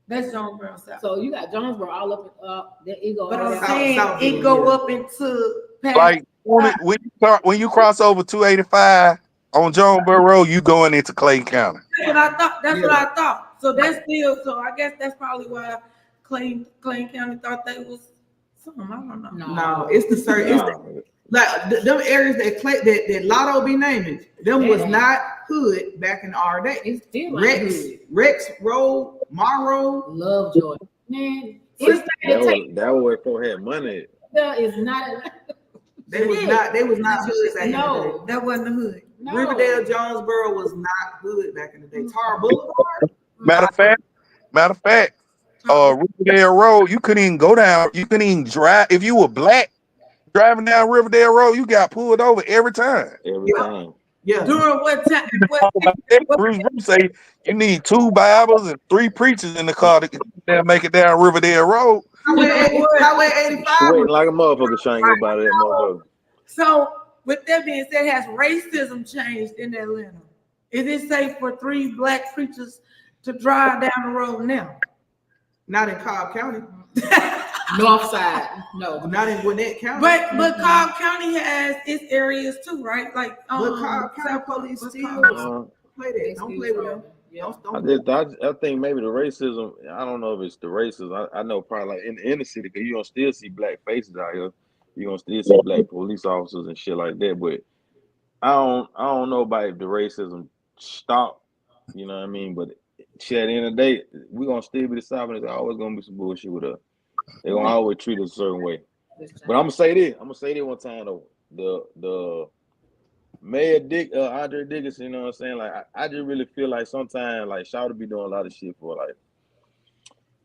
that's Jonesboro South. So you got Jonesboro all up that it go But all I'm the way saying South it Hill, go yeah. up into past. Like when you cross over 285 on Jonesboro Road, you going into Clayton County. That's what I thought. That's what Yeah. I thought. So that's still. So I guess that's probably why Clayton County thought they was something. I don't know. No, it's the certain. It's like them areas that Lotto be naming. Them was not hood back in our day. It's still like hood. Rex Road, Monroe. Love Georgia. Man, That was where folk had money. There is not They was not hood back in the no. That wasn't the hood. No. day. Riverdale, Jonesboro was not hood back in the day. Tar Boulevard. Matter of fact, Riverdale Road, you couldn't even go down. You couldn't even drive. If you were black driving down Riverdale Road, you got pulled over every time. Every time. Yeah. During what time? Bruce say you need 2 Bibles and 3 preachers in the car to make it down Riverdale Road. Highway 85. Waiting like a motherfucker trying to get by that motherfucker. So with that being said, has racism changed in Atlanta? Is it safe for 3 black preachers to drive down the road now? Not in Cobb County. North side. No. Not in Gwinnett County. But Cobb County has its areas too, right? Like But Cobb County police still. play that. Don't play with them. Yeah. I think maybe the racism. I don't know if it's the racism. I know probably like in the inner city, because you gonna still see black faces out here. You gonna still see black police officers and shit like that. But I don't know about if the racism stop. You know what I mean? But shit, at the end of the day, we gonna still be the South, and there's always gonna be some bullshit with us. They gonna always treat us a certain way. But I'm gonna say this. One time though. The Mayor Andre Dickinson, you know what I'm saying? Like I just really feel like sometimes like Shawty be doing a lot of shit for like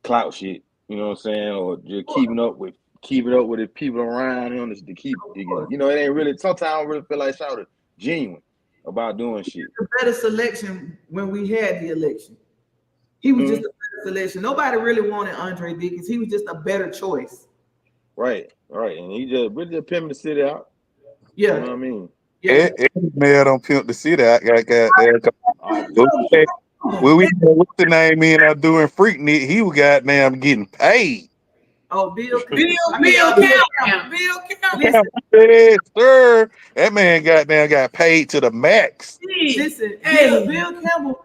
clout shit, you know what I'm saying? Or just keeping up with the people around him to keep, you know, it ain't really, sometimes I don't really feel like Shawty genuine about doing shit. The better selection when we had the election. He was just a better selection. Nobody really wanted Andre Dickens. He was just a better choice. Right. And he just really pimping the city out. Yeah. You know what I mean? Yeah. Man, don't pimp the city out. What's the name in I doing Freaknik? He was goddamn getting paid. Oh, Bill Campbell. Yes, sir. That man got paid to the max. Listen, Bill Campbell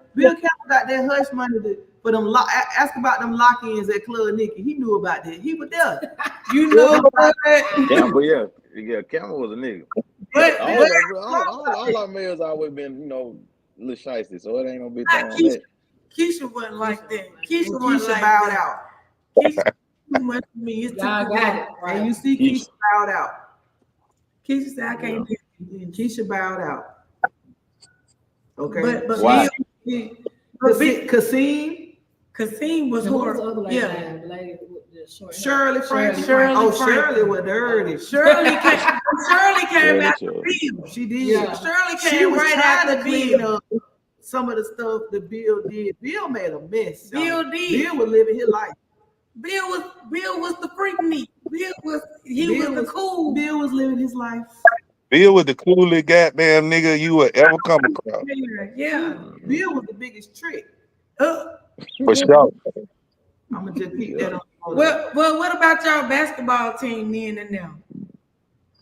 got that hush money for them. Ask about them lock-ins at Club Nicky. He knew about that. He was there. You know about that? Campbell, yeah, Campbell was a nigga. But all our mayors always been, you know, a little shiesty, so it ain't no big thing on that. Keisha wasn't like that. Keisha bowed out. Keisha too much for me. It's too Y'all got it. Right. And you see Keisha bowed out. Keisha said, I can't do it. Keisha bowed out. Okay. But why? Kasim was horrible. Yeah. Shirley Franklin. Shirley was dirty. Shirley came after Bill. She did. Yeah. Shirley came right after Bill. Some of the stuff that Bill did. Bill made a mess. Bill did. Bill was living his life. Bill was the Freaknik. Bill was the cool. Bill was living his life. Bill was the coolest goddamn nigga you would ever come across. Yeah. Bill was the biggest trick. For sure. I'm gonna just keep that on. Well, what about y'all basketball team then and now?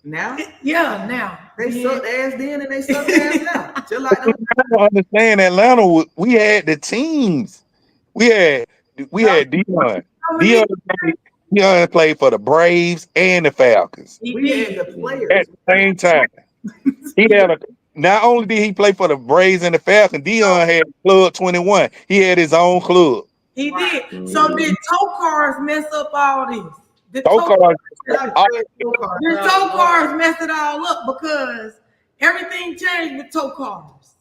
Now? Yeah, now. They sucked ass then and they sucked ass now. Just like them. I don't understand Atlanta. We had the teams. We had Dion. Dion played for the Braves and the Falcons. We had the players at the same time. Not only did he play for the Braves and the Falcons, Dion had Club 21. He had his own club. He did. So did tow cars mess up all this? Did tow cars mess it all up because everything changed with tow cars?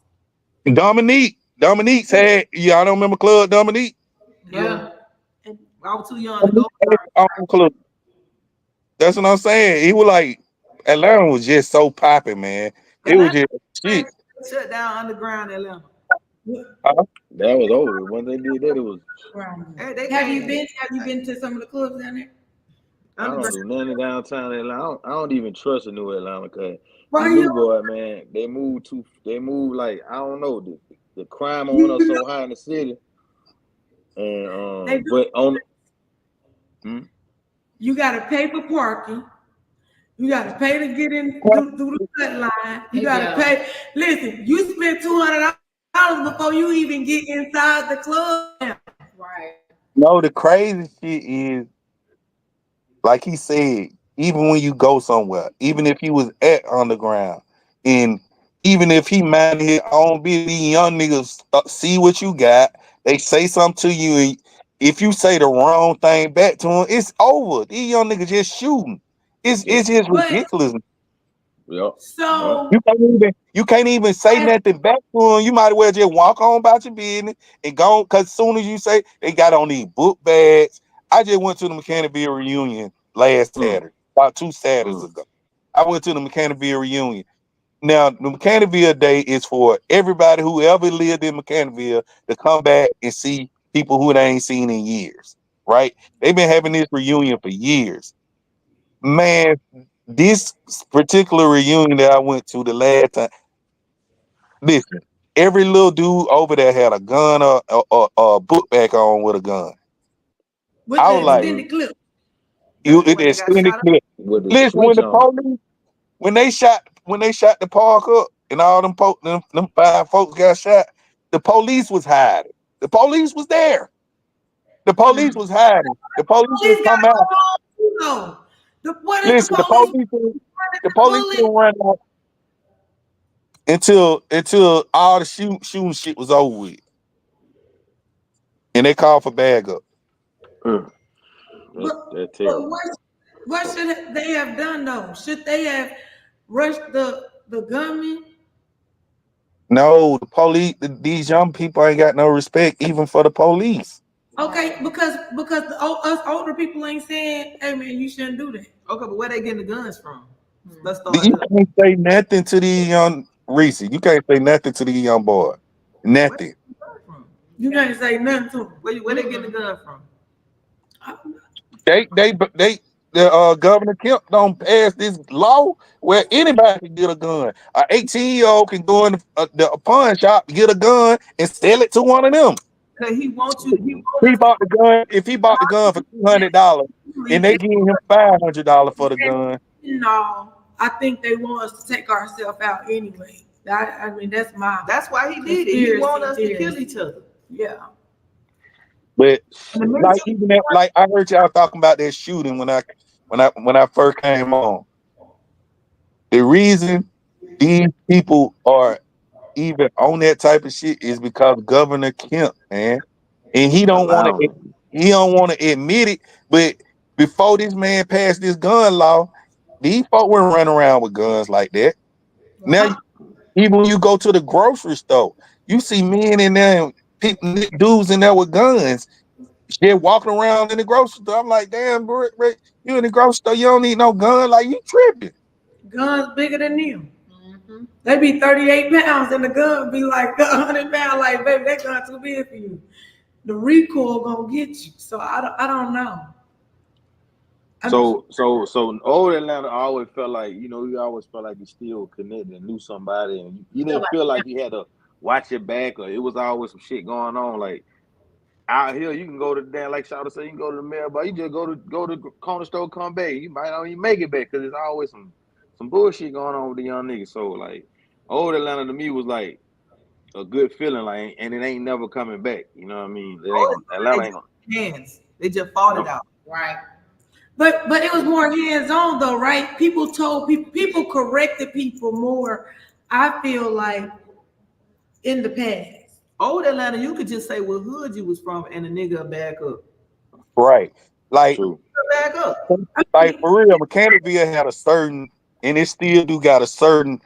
Dominique's had, y'all don't remember Club Dominique? Yeah. I was too young to go. Club. That's what I'm saying. He was like, Atlanta was just so popping, man. It was just shit. Shut down underground Atlanta. That was over. When they did that, it was. Have you been to some of the clubs down there? I don't do nothing downtown Atlanta. I don't even trust a new Atlanta because new boy, man, they move like I don't know. The crime on us so high in the city, and but on. You got to pay for parking. You got to pay to get in through the cut line. You got to pay. Listen, you spend $200 before you even get inside the club. Right. No, the crazy shit is, like he said, even when you go somewhere, even if he was at underground, and even if he minded his own business, these young niggas see what you got. They say something to you, and if you say the wrong thing back to him, it's over. These young niggas just shooting. It's just ridiculous. Yep. So you can't even say nothing back to him. You might as well just walk on about your business and go. Cause as soon as you say they got on these book bags, I just went to the Mechanicsville reunion last Saturday, about 2 Saturdays ago. I went to the Mechanicsville reunion. Now the Mechanicsville Day is for everybody who ever lived in Mechanicsville to come back and see people who they ain't seen in years. Right? They've been having this reunion for years. Man, this particular reunion that I went to the last time, listen, every little dude over there had a gun or a book back on with a gun. With I was like, extended clip. Extended clip. Listen, when they shot the park up and all them 5 folks got shot, the police was hiding. The police was there. The police was hiding. The police would come out. Listen, the police didn't run out until all the shooting shit was over with, and they called for bag up. That's terrible. What should they have done though? Should they have rushed the gunman? No, the police. These young people ain't got no respect even for the police. Okay, because us older people ain't saying, "Hey man, you shouldn't do that." Okay, but where they getting the guns from? Let's start. You can't say nothing to these young Reese. You can't say nothing to these young boy. Nothing. You can't say nothing to them. Where they getting the gun from? The Governor Kemp don't pass this law where anybody can get a gun. An 18-year-old can go in the pawn shop, get a gun, and sell it to one of them. Cause he wants you. He bought the gun. If he bought the gun for $200 and they give him $500 for the gun. No, I think they want us to take ourselves out anyway. I mean, that's why he did it. He want us to kill each other. Yeah. But like even that, like I heard y'all talking about that shooting when I first came on. The reason these people are even on that type of shit is because Governor Kemp, man, and he don't want to admit it. But before this man passed this gun law, these folk weren't running around with guns like that. Now, even when you go to the grocery store, you see men in there, people, dudes in there with guns. They're walking around in the grocery store. I'm like, damn, bro, you in the grocery store, you don't need no gun. Like, you tripping. Guns bigger than them. Mm-hmm. They be 38 pounds and the gun be like 100 pounds. Like, baby, that gun too big for you. The recoil gonna get you. So I don't know. So old Atlanta always felt like, you always felt like you still connected and knew somebody, and you didn't feel like you had to watch your back, or it was always some shit going on. Like out here, you can go to like Shawty said, you can go to the mailbox, you just go to the corner store, come back. You might not even make it back because there's always some bullshit going on with the young niggas. So like old Atlanta to me was like a good feeling, like, and it ain't never coming back. You know what I mean? Atlanta ain't gonna hands. They just fought it out. Right. But it was more hands-on though, right? People told people corrected people more, I feel like, in the past. Old Atlanta, you could just say what hood you was from and a nigga back up. Right. Like back up. Like for real, Mechanicville had a certain, and it still do got a certain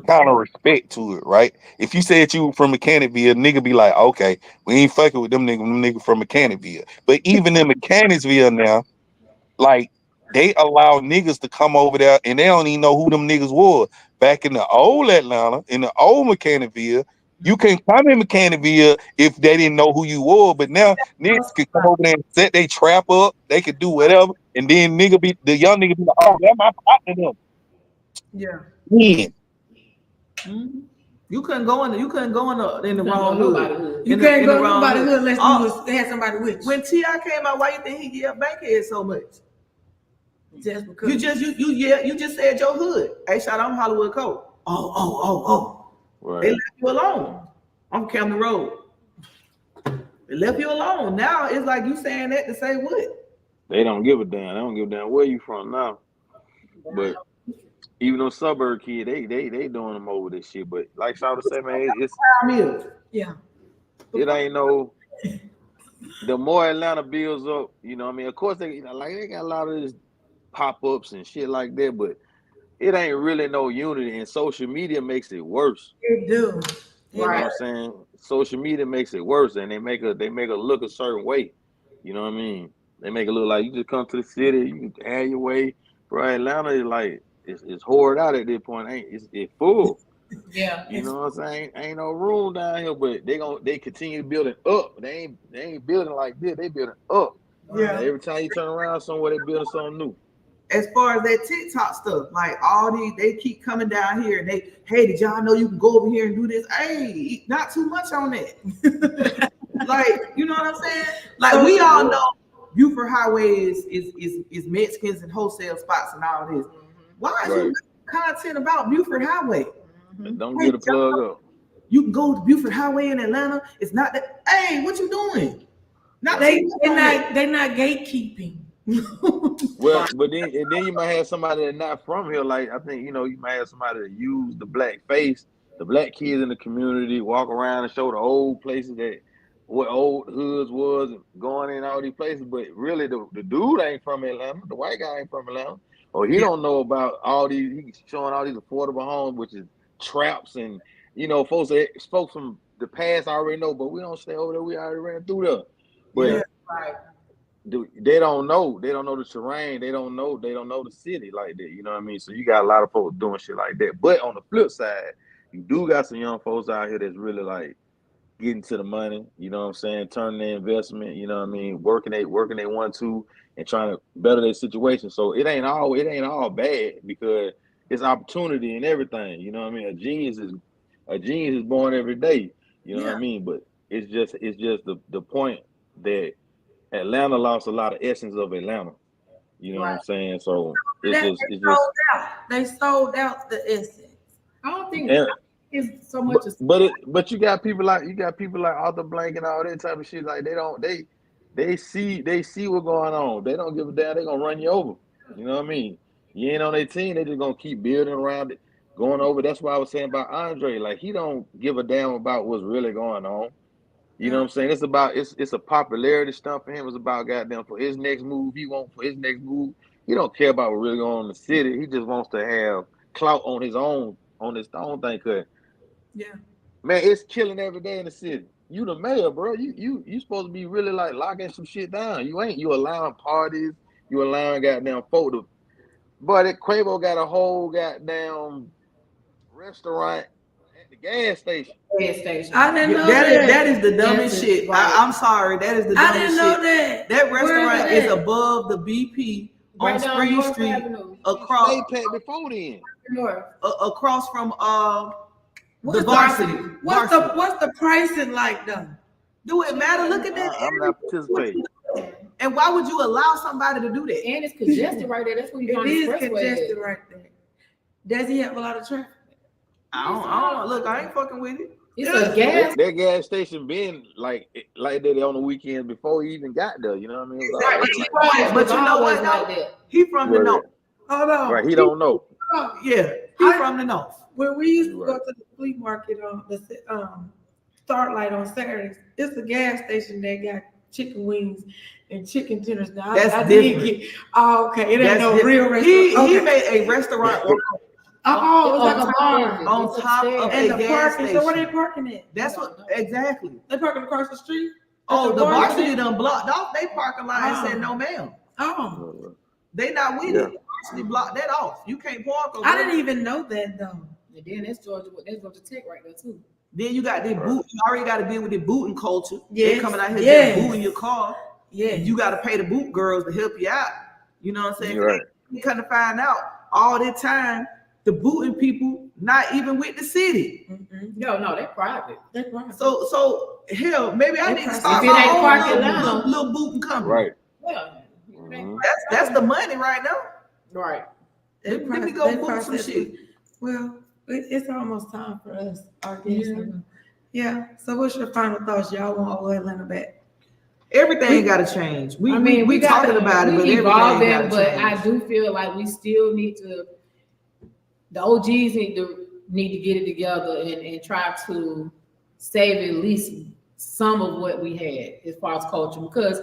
kind of respect to it, right? If you said you were from Mechanicville, nigga be like, okay, we ain't fucking with them niggas from Mechanicville. But even in Mechanicsville now, like, they allow niggas to come over there and they don't even know who them niggas were. Back in the old Atlanta, in the old Mechanicville, you can come in Mechanicville if they didn't know who you were. But now niggas can come over there and set they trap up, they could do whatever, and then the young nigga be like, oh, that's my partner them. Yeah. Yeah. Mm-hmm. You couldn't go in the wrong hood. You can't go to nobody's hood unless you had somebody with you. When T.I. came out, why you think he yelled Bankhead so much? Just because you just said your hood. Hey, shout out, I'm Hollywood Code. Oh. Right. They left you alone. I'm Camden Road. They left you alone. Now it's like you saying that to say what? They don't give a damn. They don't give a damn where you from now. But even those suburb kids, they doing them over this shit. But like Shawty said, man, it ain't no. The more Atlanta builds up, you know what I mean? Of course, they got a lot of this pop-ups and shit like that, but it ain't really no unity, and social media makes it worse. It do. You know what I'm saying? Social media makes it worse, and they make it look a certain way. You know what I mean? They make it look like you just come to the city, you can have your way. Bro, Atlanta is like it's hoarded out at this point. It's full. Yeah. You know what I'm saying? Ain't no room down here, but they continue building up. They ain't building like this. They building up. Yeah. Every time you turn around somewhere, they building something new. As far as that TikTok stuff, like all these, they keep coming down here and hey, did y'all know you can go over here and do this? Hey, not too much on that. Like, you know what I'm saying? Like, we all know Buford Highway is Mexicans and wholesale spots and all this. Why is you making content about Buford Highway? Don't get a plug up. You can go to Buford Highway in Atlanta. It's not that. Hey, what you doing? They're not gatekeeping. Well, but then you might have somebody that's not from here. Like I think you might have somebody that use the black face, the black kids in the community, walk around and show the old places that what old hoods was and going in all these places. But really, the dude ain't from Atlanta. The white guy ain't from Atlanta, or he don't know about all these. He's showing all these affordable homes, which is traps and folks from the past already know. But we don't stay over there. We already ran through there. But Right. they don't know the terrain. They don't know the city like that. You know what I mean? So you got a lot of folks doing shit like that. But on the flip side, you do got some young folks out here that's really like getting to the money. You know what I'm saying? Turning their investment. You know what I mean? Working they 1-2 and trying to better their situation. So it ain't all bad because it's opportunity and everything. You know what I mean? A genius is born every day. You know what I mean? But it's just the point that Atlanta lost a lot of essence of Atlanta. You know what I'm saying? So They sold out the essence. I don't think it's so much. But you got people like Arthur Blank and all that type of shit. Like they see what's going on. They don't give a damn. They gonna run you over. You know what I mean? You ain't on their team. They just gonna keep building around it, going over. That's why I was saying about Andre. Like he don't give a damn about what's really going on. You know what I'm saying? It's a popularity stunt for him. It's about goddamn for his next move. He don't care about what really going on in the city. He just wants to have clout on his own thing. Cause man, it's killing every day in the city. You the mayor, bro. You supposed to be really like locking some shit down. You ain't. You allowing parties. You allowing goddamn folk to. But Quavo got a whole goddamn restaurant at the gas station. I didn't know that. That is the dumbest shit. Right. I'm sorry. That is the dumbest shit. I didn't know that. That restaurant is above the BP on Spring Street across. They paid before then. Across from the Varsity. What's the pricing like though? Do it matter? Look at that. I'm not participating. And why would you allow somebody to do that? And it's congested right there. That's when you're on the expressway. It is congested right there. Does he have a lot of traffic? I don't look. I ain't fucking with it. It's a gas. That gas station been like that on the weekend before he even got there. You know what I mean? Right. But you know what? Like he from the north. Hold on. Right. He don't know. Yeah. He from the north. When we used to go to the flea market on the Starlight on Saturdays, it's a gas station that got chicken wings and chicken dinners. Now that's different. Okay. It ain't no real restaurant. He made a restaurant. On top of and a the gas parking. station. So where they parking at? That's what exactly. They parking across the street. Oh, the Varsity done blocked off they parking lot and said no, ma'am. Oh, they not with it. Varsity blocked that off. You can't park. I didn't even know that though. And then that's Georgia Tech right there too. Then you got this boot. You already got to deal with the booting culture. Yes. They coming out here just booting your car. Yeah, you got to pay the boot girls to help you out. You know what I'm saying? Right. You kind of find out all that time. The booting people not even with the city. Mm-hmm. No, they're private. They're private. So hell, maybe I need to start my own little booting company. Right. Yeah. That's the money right now. Right. Let me go book some shit. Well, it's almost time for us. Yeah. So what's your final thoughts? Y'all want all Atlanta back? Everything got to change. We talking about it, but everything got to change. But I do feel like we still need to. The OGs need to get it together and try to save at least some of what we had as far as culture. Because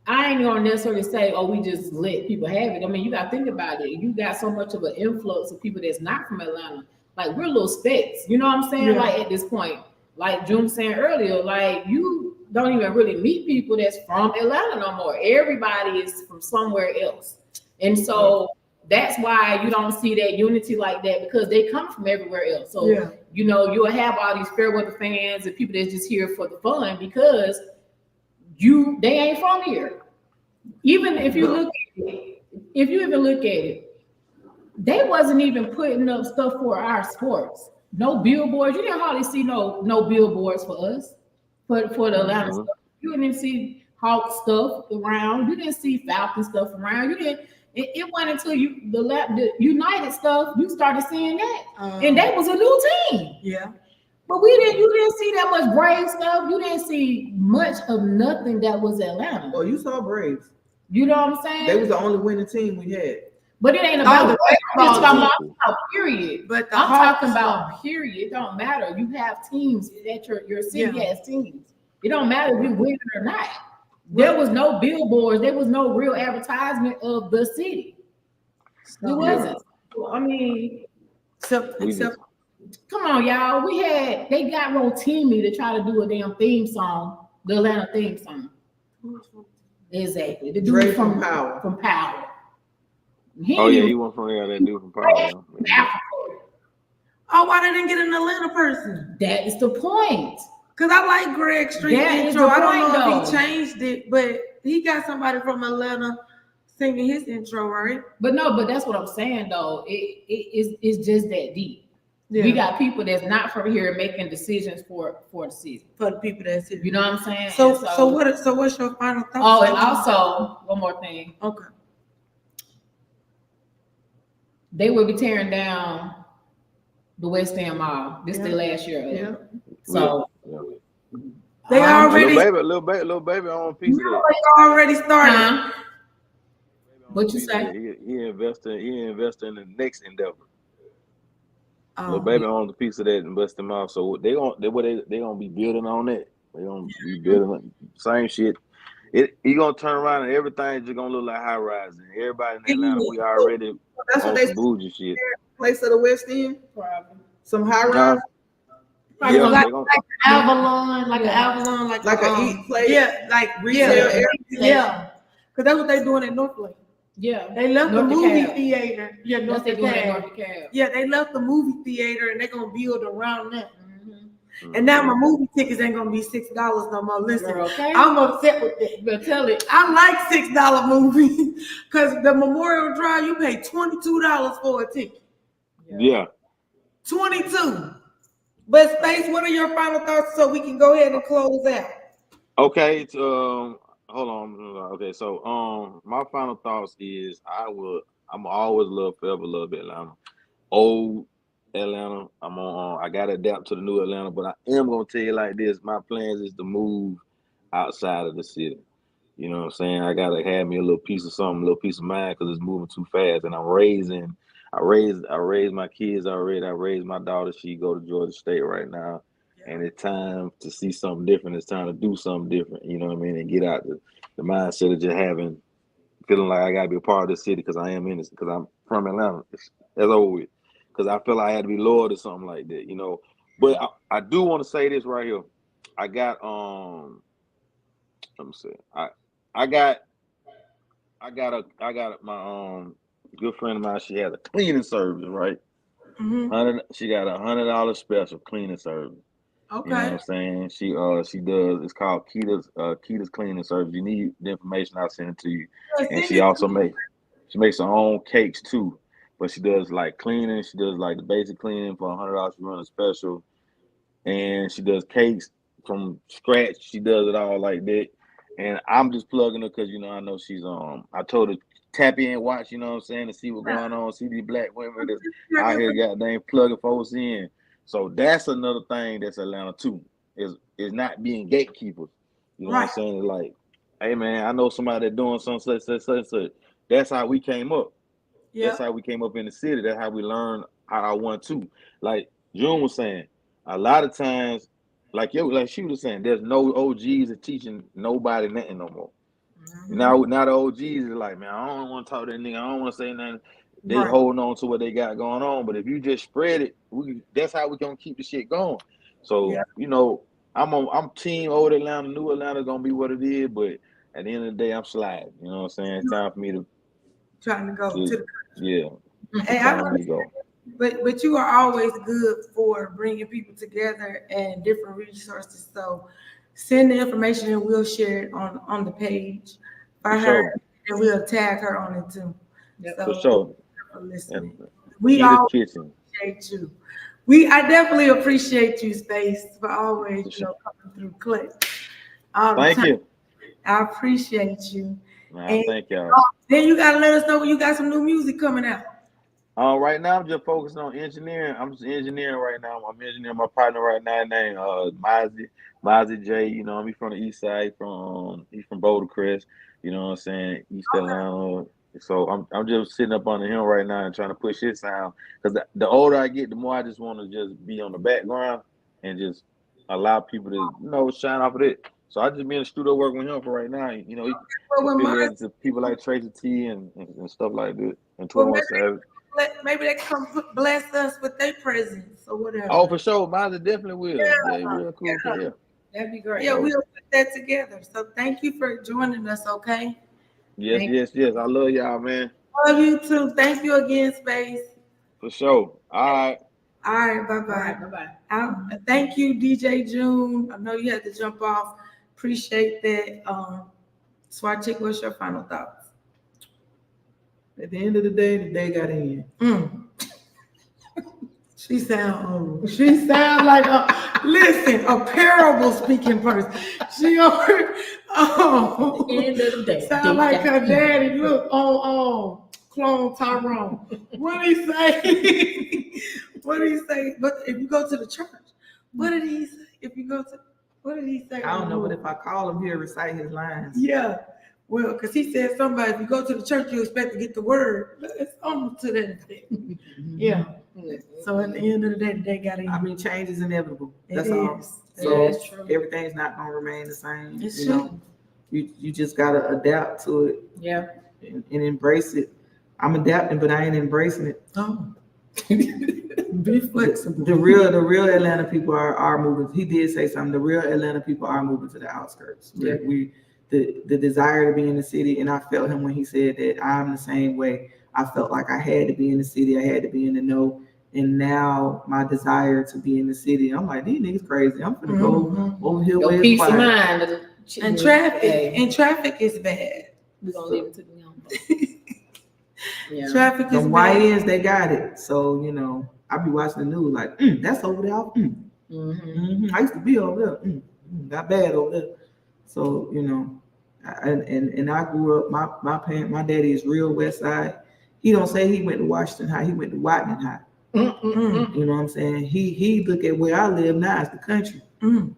I ain't gonna necessarily say, oh, we just let people have it. I mean, you gotta think about it. You got so much of an influx of people that's not from Atlanta. Like we're little specks, you know what I'm saying? Yeah. Like at this point, like June saying earlier, like you don't even really meet people that's from Atlanta no more. Everybody is from somewhere else. And so that's why you don't see that unity like that, because they come from everywhere else. So, you know, you'll have all these fair weather fans and people that's just here for the fun because they ain't from here. Even if you look at it, they wasn't even putting up stuff for our sports. No billboards. You didn't hardly see no billboards for us, for the Atlanta stuff. You didn't see Hawk stuff around. You didn't see Falcon stuff around. You didn't. It went until the United stuff. You started seeing that, and that was a new team. Yeah. But you didn't see that much Braves stuff. You didn't see much of nothing that was Atlanta. Oh, you saw Braves. You know what I'm saying? They was the only winning team we had. But it ain't about baseball period. But I'm talking about period. It don't matter. You have teams that your city has teams. It don't matter if you win or not. There was no billboards. There was no real advertisement of the city. It wasn't. I mean, except come on, y'all. They got Rotimi to try to do a damn theme song, the Atlanta theme song. Exactly. The dude from Power. From Power. He went from that dude from Power. Oh, why they didn't get an Atlanta person? That is the point. Because I like Greg Street intro. I don't know if he changed it, but he got somebody from Atlanta singing his intro, right? But that's what I'm saying, though. It's just that deep. Yeah. We got people that's not from here making decisions for the season. For the people that's here. You know what I'm saying? So what's your final thoughts? Oh, and also one more thing. Okay. They will be tearing down the West End Mall. This is the last year of it. Yeah. So they already little baby on a piece of that. They already started. What you say? He invested in the next endeavor. Little baby owns a piece of that and bust them off. So they gonna be building on that. They gonna be building on same shit. You gonna turn around and everything's just gonna look like high rise. And everybody in Atlanta, we already that's what they bougie shit. Place of the West End, probably some high rise. Yeah, like Avalon, like a eat place. Yeah, like retail area. Yeah, because that's what they're doing at Northlake. Yeah, they left the movie theater. Yeah, North DeKalb. Yeah, they left the movie theater and they're gonna build around that. And now my movie tickets ain't gonna be $6 no more. Listen, I'm upset with that. But tell it. I like $6 movies because the Memorial Drive you pay $22 for a ticket. Yeah, 22. But Space, what are your final thoughts so we can go ahead and close out? Okay, hold on. Okay, so my final thoughts is I'm always forever love Atlanta. Old Atlanta. I gotta adapt to the new Atlanta, but I am gonna tell you like this. My plans is to move outside of the city. You know what I'm saying? I gotta have me a little piece of something, a little piece of mind because it's moving too fast. And I raised my kids already. I raised my daughter. She go to Georgia State right now. And it's time to see something different. It's time to do something different, you know what I mean? And get out the mindset of just feeling like I got to be a part of this city because I am in this, because I'm from Atlanta. That's over with. Because I feel like I had to be loyal to something like that, you know. But I do want to say this right here. I got, let me see. I got my good friend of mine. She has a cleaning service, right? Mm-hmm. She got $100 special cleaning service. Okay. You know what I'm saying? She does. It's called Kita's Cleaning Service. You need the information, I'll send it to you. And she also makes her own cakes too. But she does like cleaning. She does like the basic cleaning for $100. She runs a special, and she does cakes from scratch. She does it all like that. And I'm just plugging her because I know she's I told her tap in, watch. You know what I'm saying, to see what's going on. See these black women that's out here goddamn plugging folks in. So that's another thing that's Atlanta too, is not being gatekeepers. You know what I'm saying? It's like, hey man, I know somebody that's doing something such. That's how we came up. Yeah. That's how we came up in the city. That's how we learned how I want to. Like June was saying, a lot of times, like she was saying, there's no OGs that teaching nobody nothing no more. Mm-hmm. Now the OGs is like, man, I don't want to talk to that nigga. I don't want to say nothing. They holding on to what they got going on, but if you just spread it, that's how we gonna keep the shit going. So I'm team old Atlanta, new Atlanta gonna be what it is, but at the end of the day, I'm sliding. You know what I'm saying? It's time for me to trying to go to the yeah. Hey, but you are always good for bringing people together and different resources. So send the information and we'll share it on the page by her, and we'll tag her on it too. So, for sure. Listening. We all appreciate you. I definitely appreciate you, Space, for always coming through Click. Thank you. I appreciate you. Thank y'all. Then you gotta let us know when you got some new music coming out. Right now I'm just focused on engineering. I'm just engineering right now. I'm engineering my partner right now named Mozzie J. You know, he's from the east side, he's from Boulder Crest, you know what I'm saying, East Atlanta. So I'm just sitting up under him right now and trying to push his sound. Because the older I get, the more I just want to just be on the background and just allow people to, you know, shine off of it. So I just be in the studio working with him for right now. You know, he affiliated to people like Tracy T and stuff like that, and 21 Savage. Maybe they come bless us with their presence or whatever. Oh, for sure. Mozzie definitely will. Yeah, real cool. Yeah. That'd be great. Yeah, we'll put that together. So thank you for joining us, okay? Yes. I love y'all, man. Love you too. Thank you again, Space. For sure. All right. Bye-bye. Bye-bye. Thank you, DJ June. I know you had to jump off. Appreciate that. Swat Chick, what's your final thoughts? At the end of the day got in. She sound like a parable speaking person. She end of the day sound like her daddy. Look, clone Tyrone. What did he say? What did he say? But if you go to the church, what did he say? What did he say? I don't know, but if I call him, he'll recite his lines. Yeah. Well, because he said somebody, if you go to the church, you expect to get the word. It's almost to that effect. Yeah. So at the end of the day got in. I mean, change is inevitable. That's all. So that's true. Everything's not gonna remain the same. It's you know, you just gotta adapt to it. Yeah. And embrace it. I'm adapting, but I ain't embracing it. Oh. Be flexible. The real Atlanta people are moving. He did say something. The real Atlanta people are moving to the outskirts. Yeah. The desire to be in the city, and I felt him when he said that. I'm the same way. I felt like I had to be in the city. I had to be in the know. And now my desire to be in the city, I'm like, these niggas crazy. I'm gonna go over here where peace it's of quiet. mind. And traffic is bad. We're gonna leave it to them. Yeah. Traffic is The bad. YNs, they got it. So, you know, I be watching the news like, that's over there. I used to be over there. Got bad over there. So, you know, and I grew up, my daddy is real West Side. He don't say he went to Washington High, he went to Whiteman High. You know what I'm saying? He look at where I live now as the country. And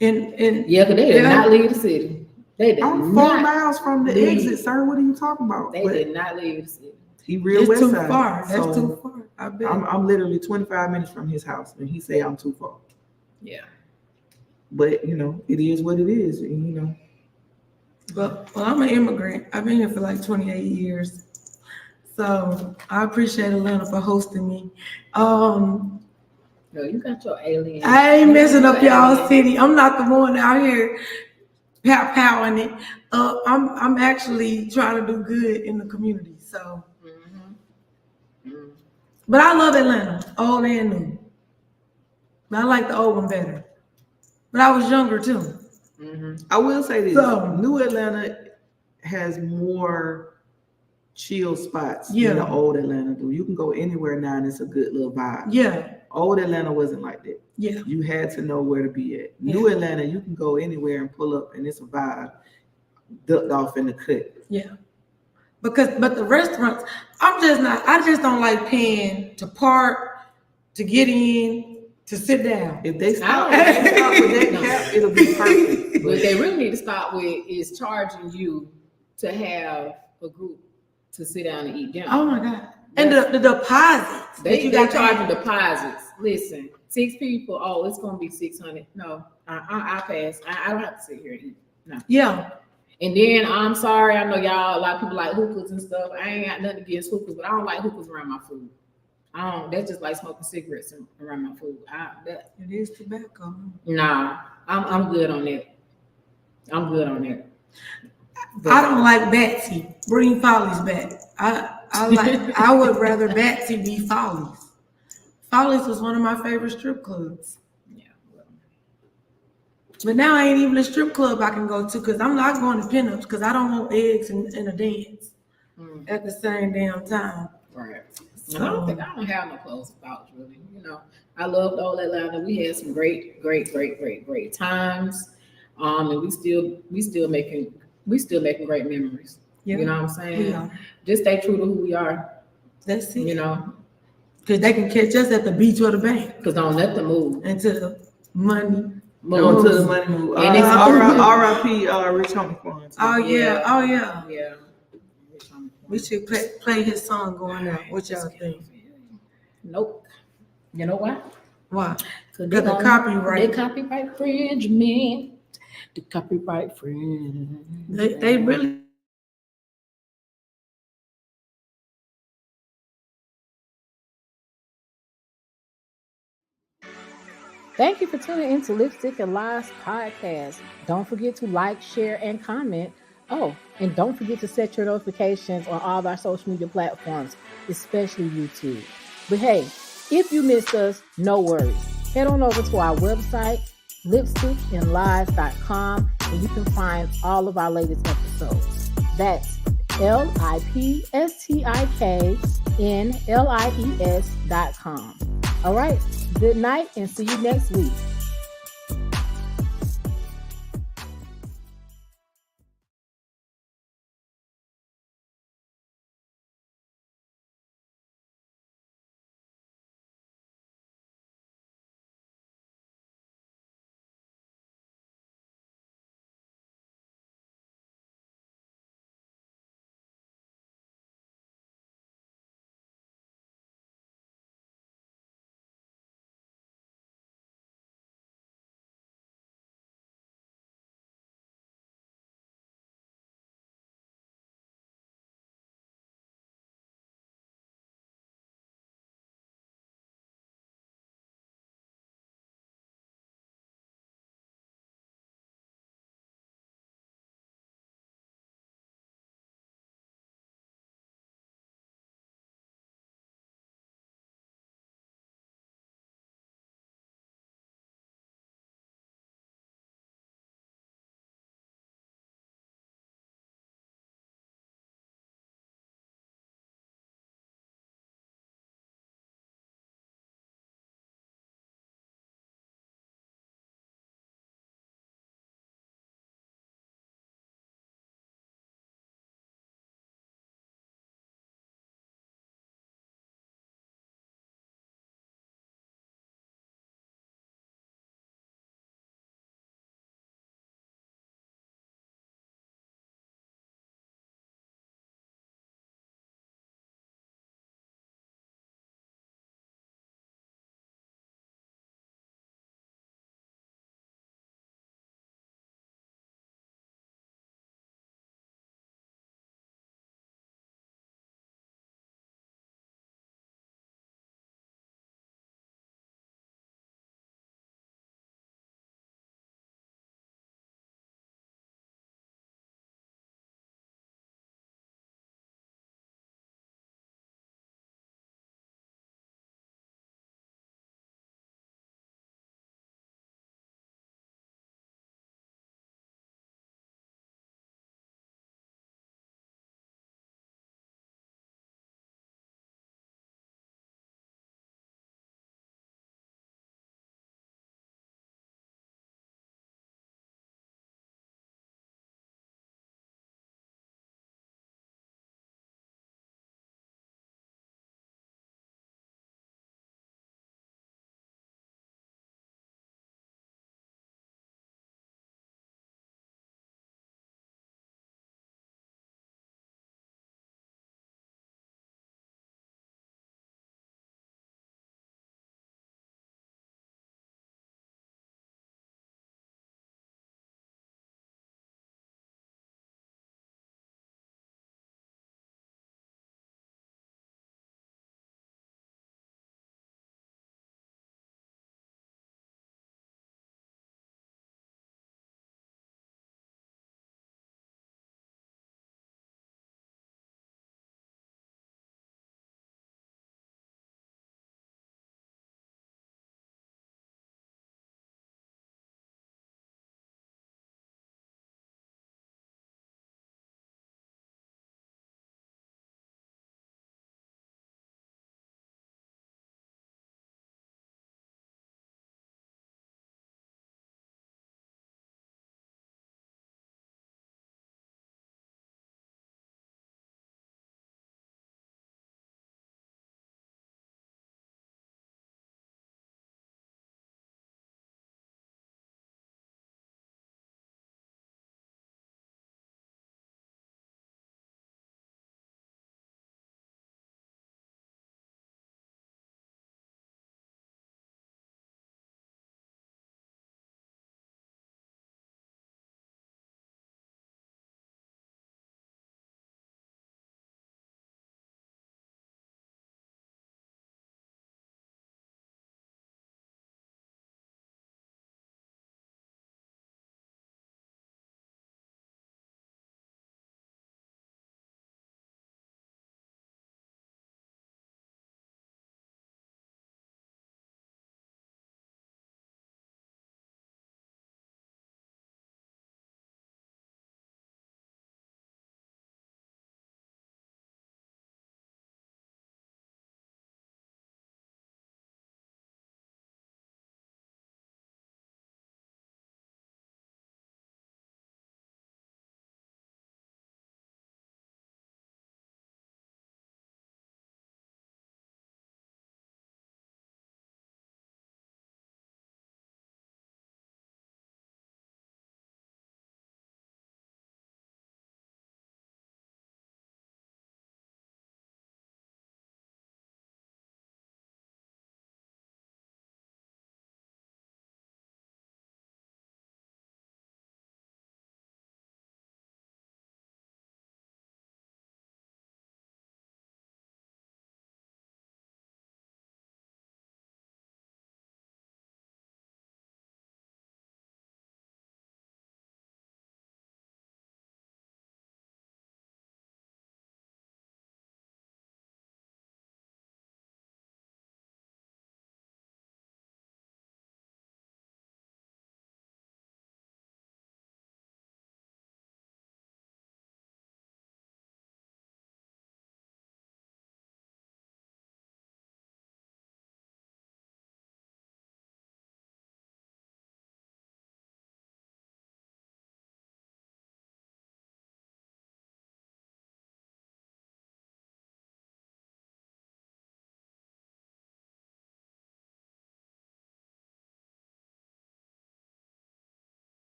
Yeah, because they did not leave the city. I'm 4 miles from the exit, sir. What are you talking about? They did not leave the city. He real it's West too Side. far. That's So too far. I bet. I'm literally 25 minutes from his house, and he say I'm too far. Yeah. But you know, it is what it is. And, you know. Well, I'm an immigrant. I've been here for like 28 years. So I appreciate Atlanta for hosting me. No, you got your alien. I ain't messing up y'all city. I'm not the one out here powering it. I'm actually trying to do good in the community. So, but I love Atlanta, old and new. But I like the old one better. But I was younger too. I will say this: So- New Atlanta has more chill spots Yeah. than the old Atlanta do. You can go anywhere now, and it's a good little vibe. Yeah, Old Atlanta wasn't like that. yeah. You had to know where to be at. New Yeah. Atlanta, you can go anywhere and pull up, and it's a vibe. Ducked off in the cut. Yeah. But the restaurants, I just don't like paying to park, to get in, to sit down. If they I stop don't with that know. cap, it'll be perfect. What they really need to stop with is charging you to have a group to sit down and eat dinner. Oh my God. And the deposits. They charging deposits. Listen, 6 people. Oh, it's gonna be 600. No, I pass. I don't have to sit here and eat. No. Yeah. And then I'm sorry, I know y'all, a lot of people like hookahs and stuff. I ain't got nothing against hookahs, but I don't like hookahs around my food. That's just like smoking cigarettes around my food. It is tobacco. Nah, I'm good on that. I'm good on that. But I don't like Batsy. Bring Follies back. I would rather Batsy be Follies. Follies was one of my favorite strip clubs. Yeah, well. But now I ain't even a strip club I can go to because I'm not going to pinups because I don't want eggs in a dance at the same damn time. Right. I don't have no close thoughts really. You know, I loved old Atlanta. We had some great times. And we still making great memories. Yeah. You know what I'm saying? Yeah. Just stay true to who we are. That's it. You know, because they can catch us at the beach or the bank. because don't let them move. Until the money. Going to the money move. And it's R.I.P. Rich Homie Quan. Oh yeah. Oh yeah. Yeah. We should play his song going out. What y'all think? Nope. You know why? Why? Because the copyright. The copyright infringement. The copyright infringement. They really. Thank you for tuning in to Lipstick and Lies podcast. Don't forget to like, share, and comment. Oh, and don't forget to set your notifications on all of our social media platforms, especially YouTube. But hey, if you missed us, no worries. Head on over to our website, lipstickandlies.com, and you can find all of our latest episodes. That's lipsticknlies.com. All right, good night and see you next week.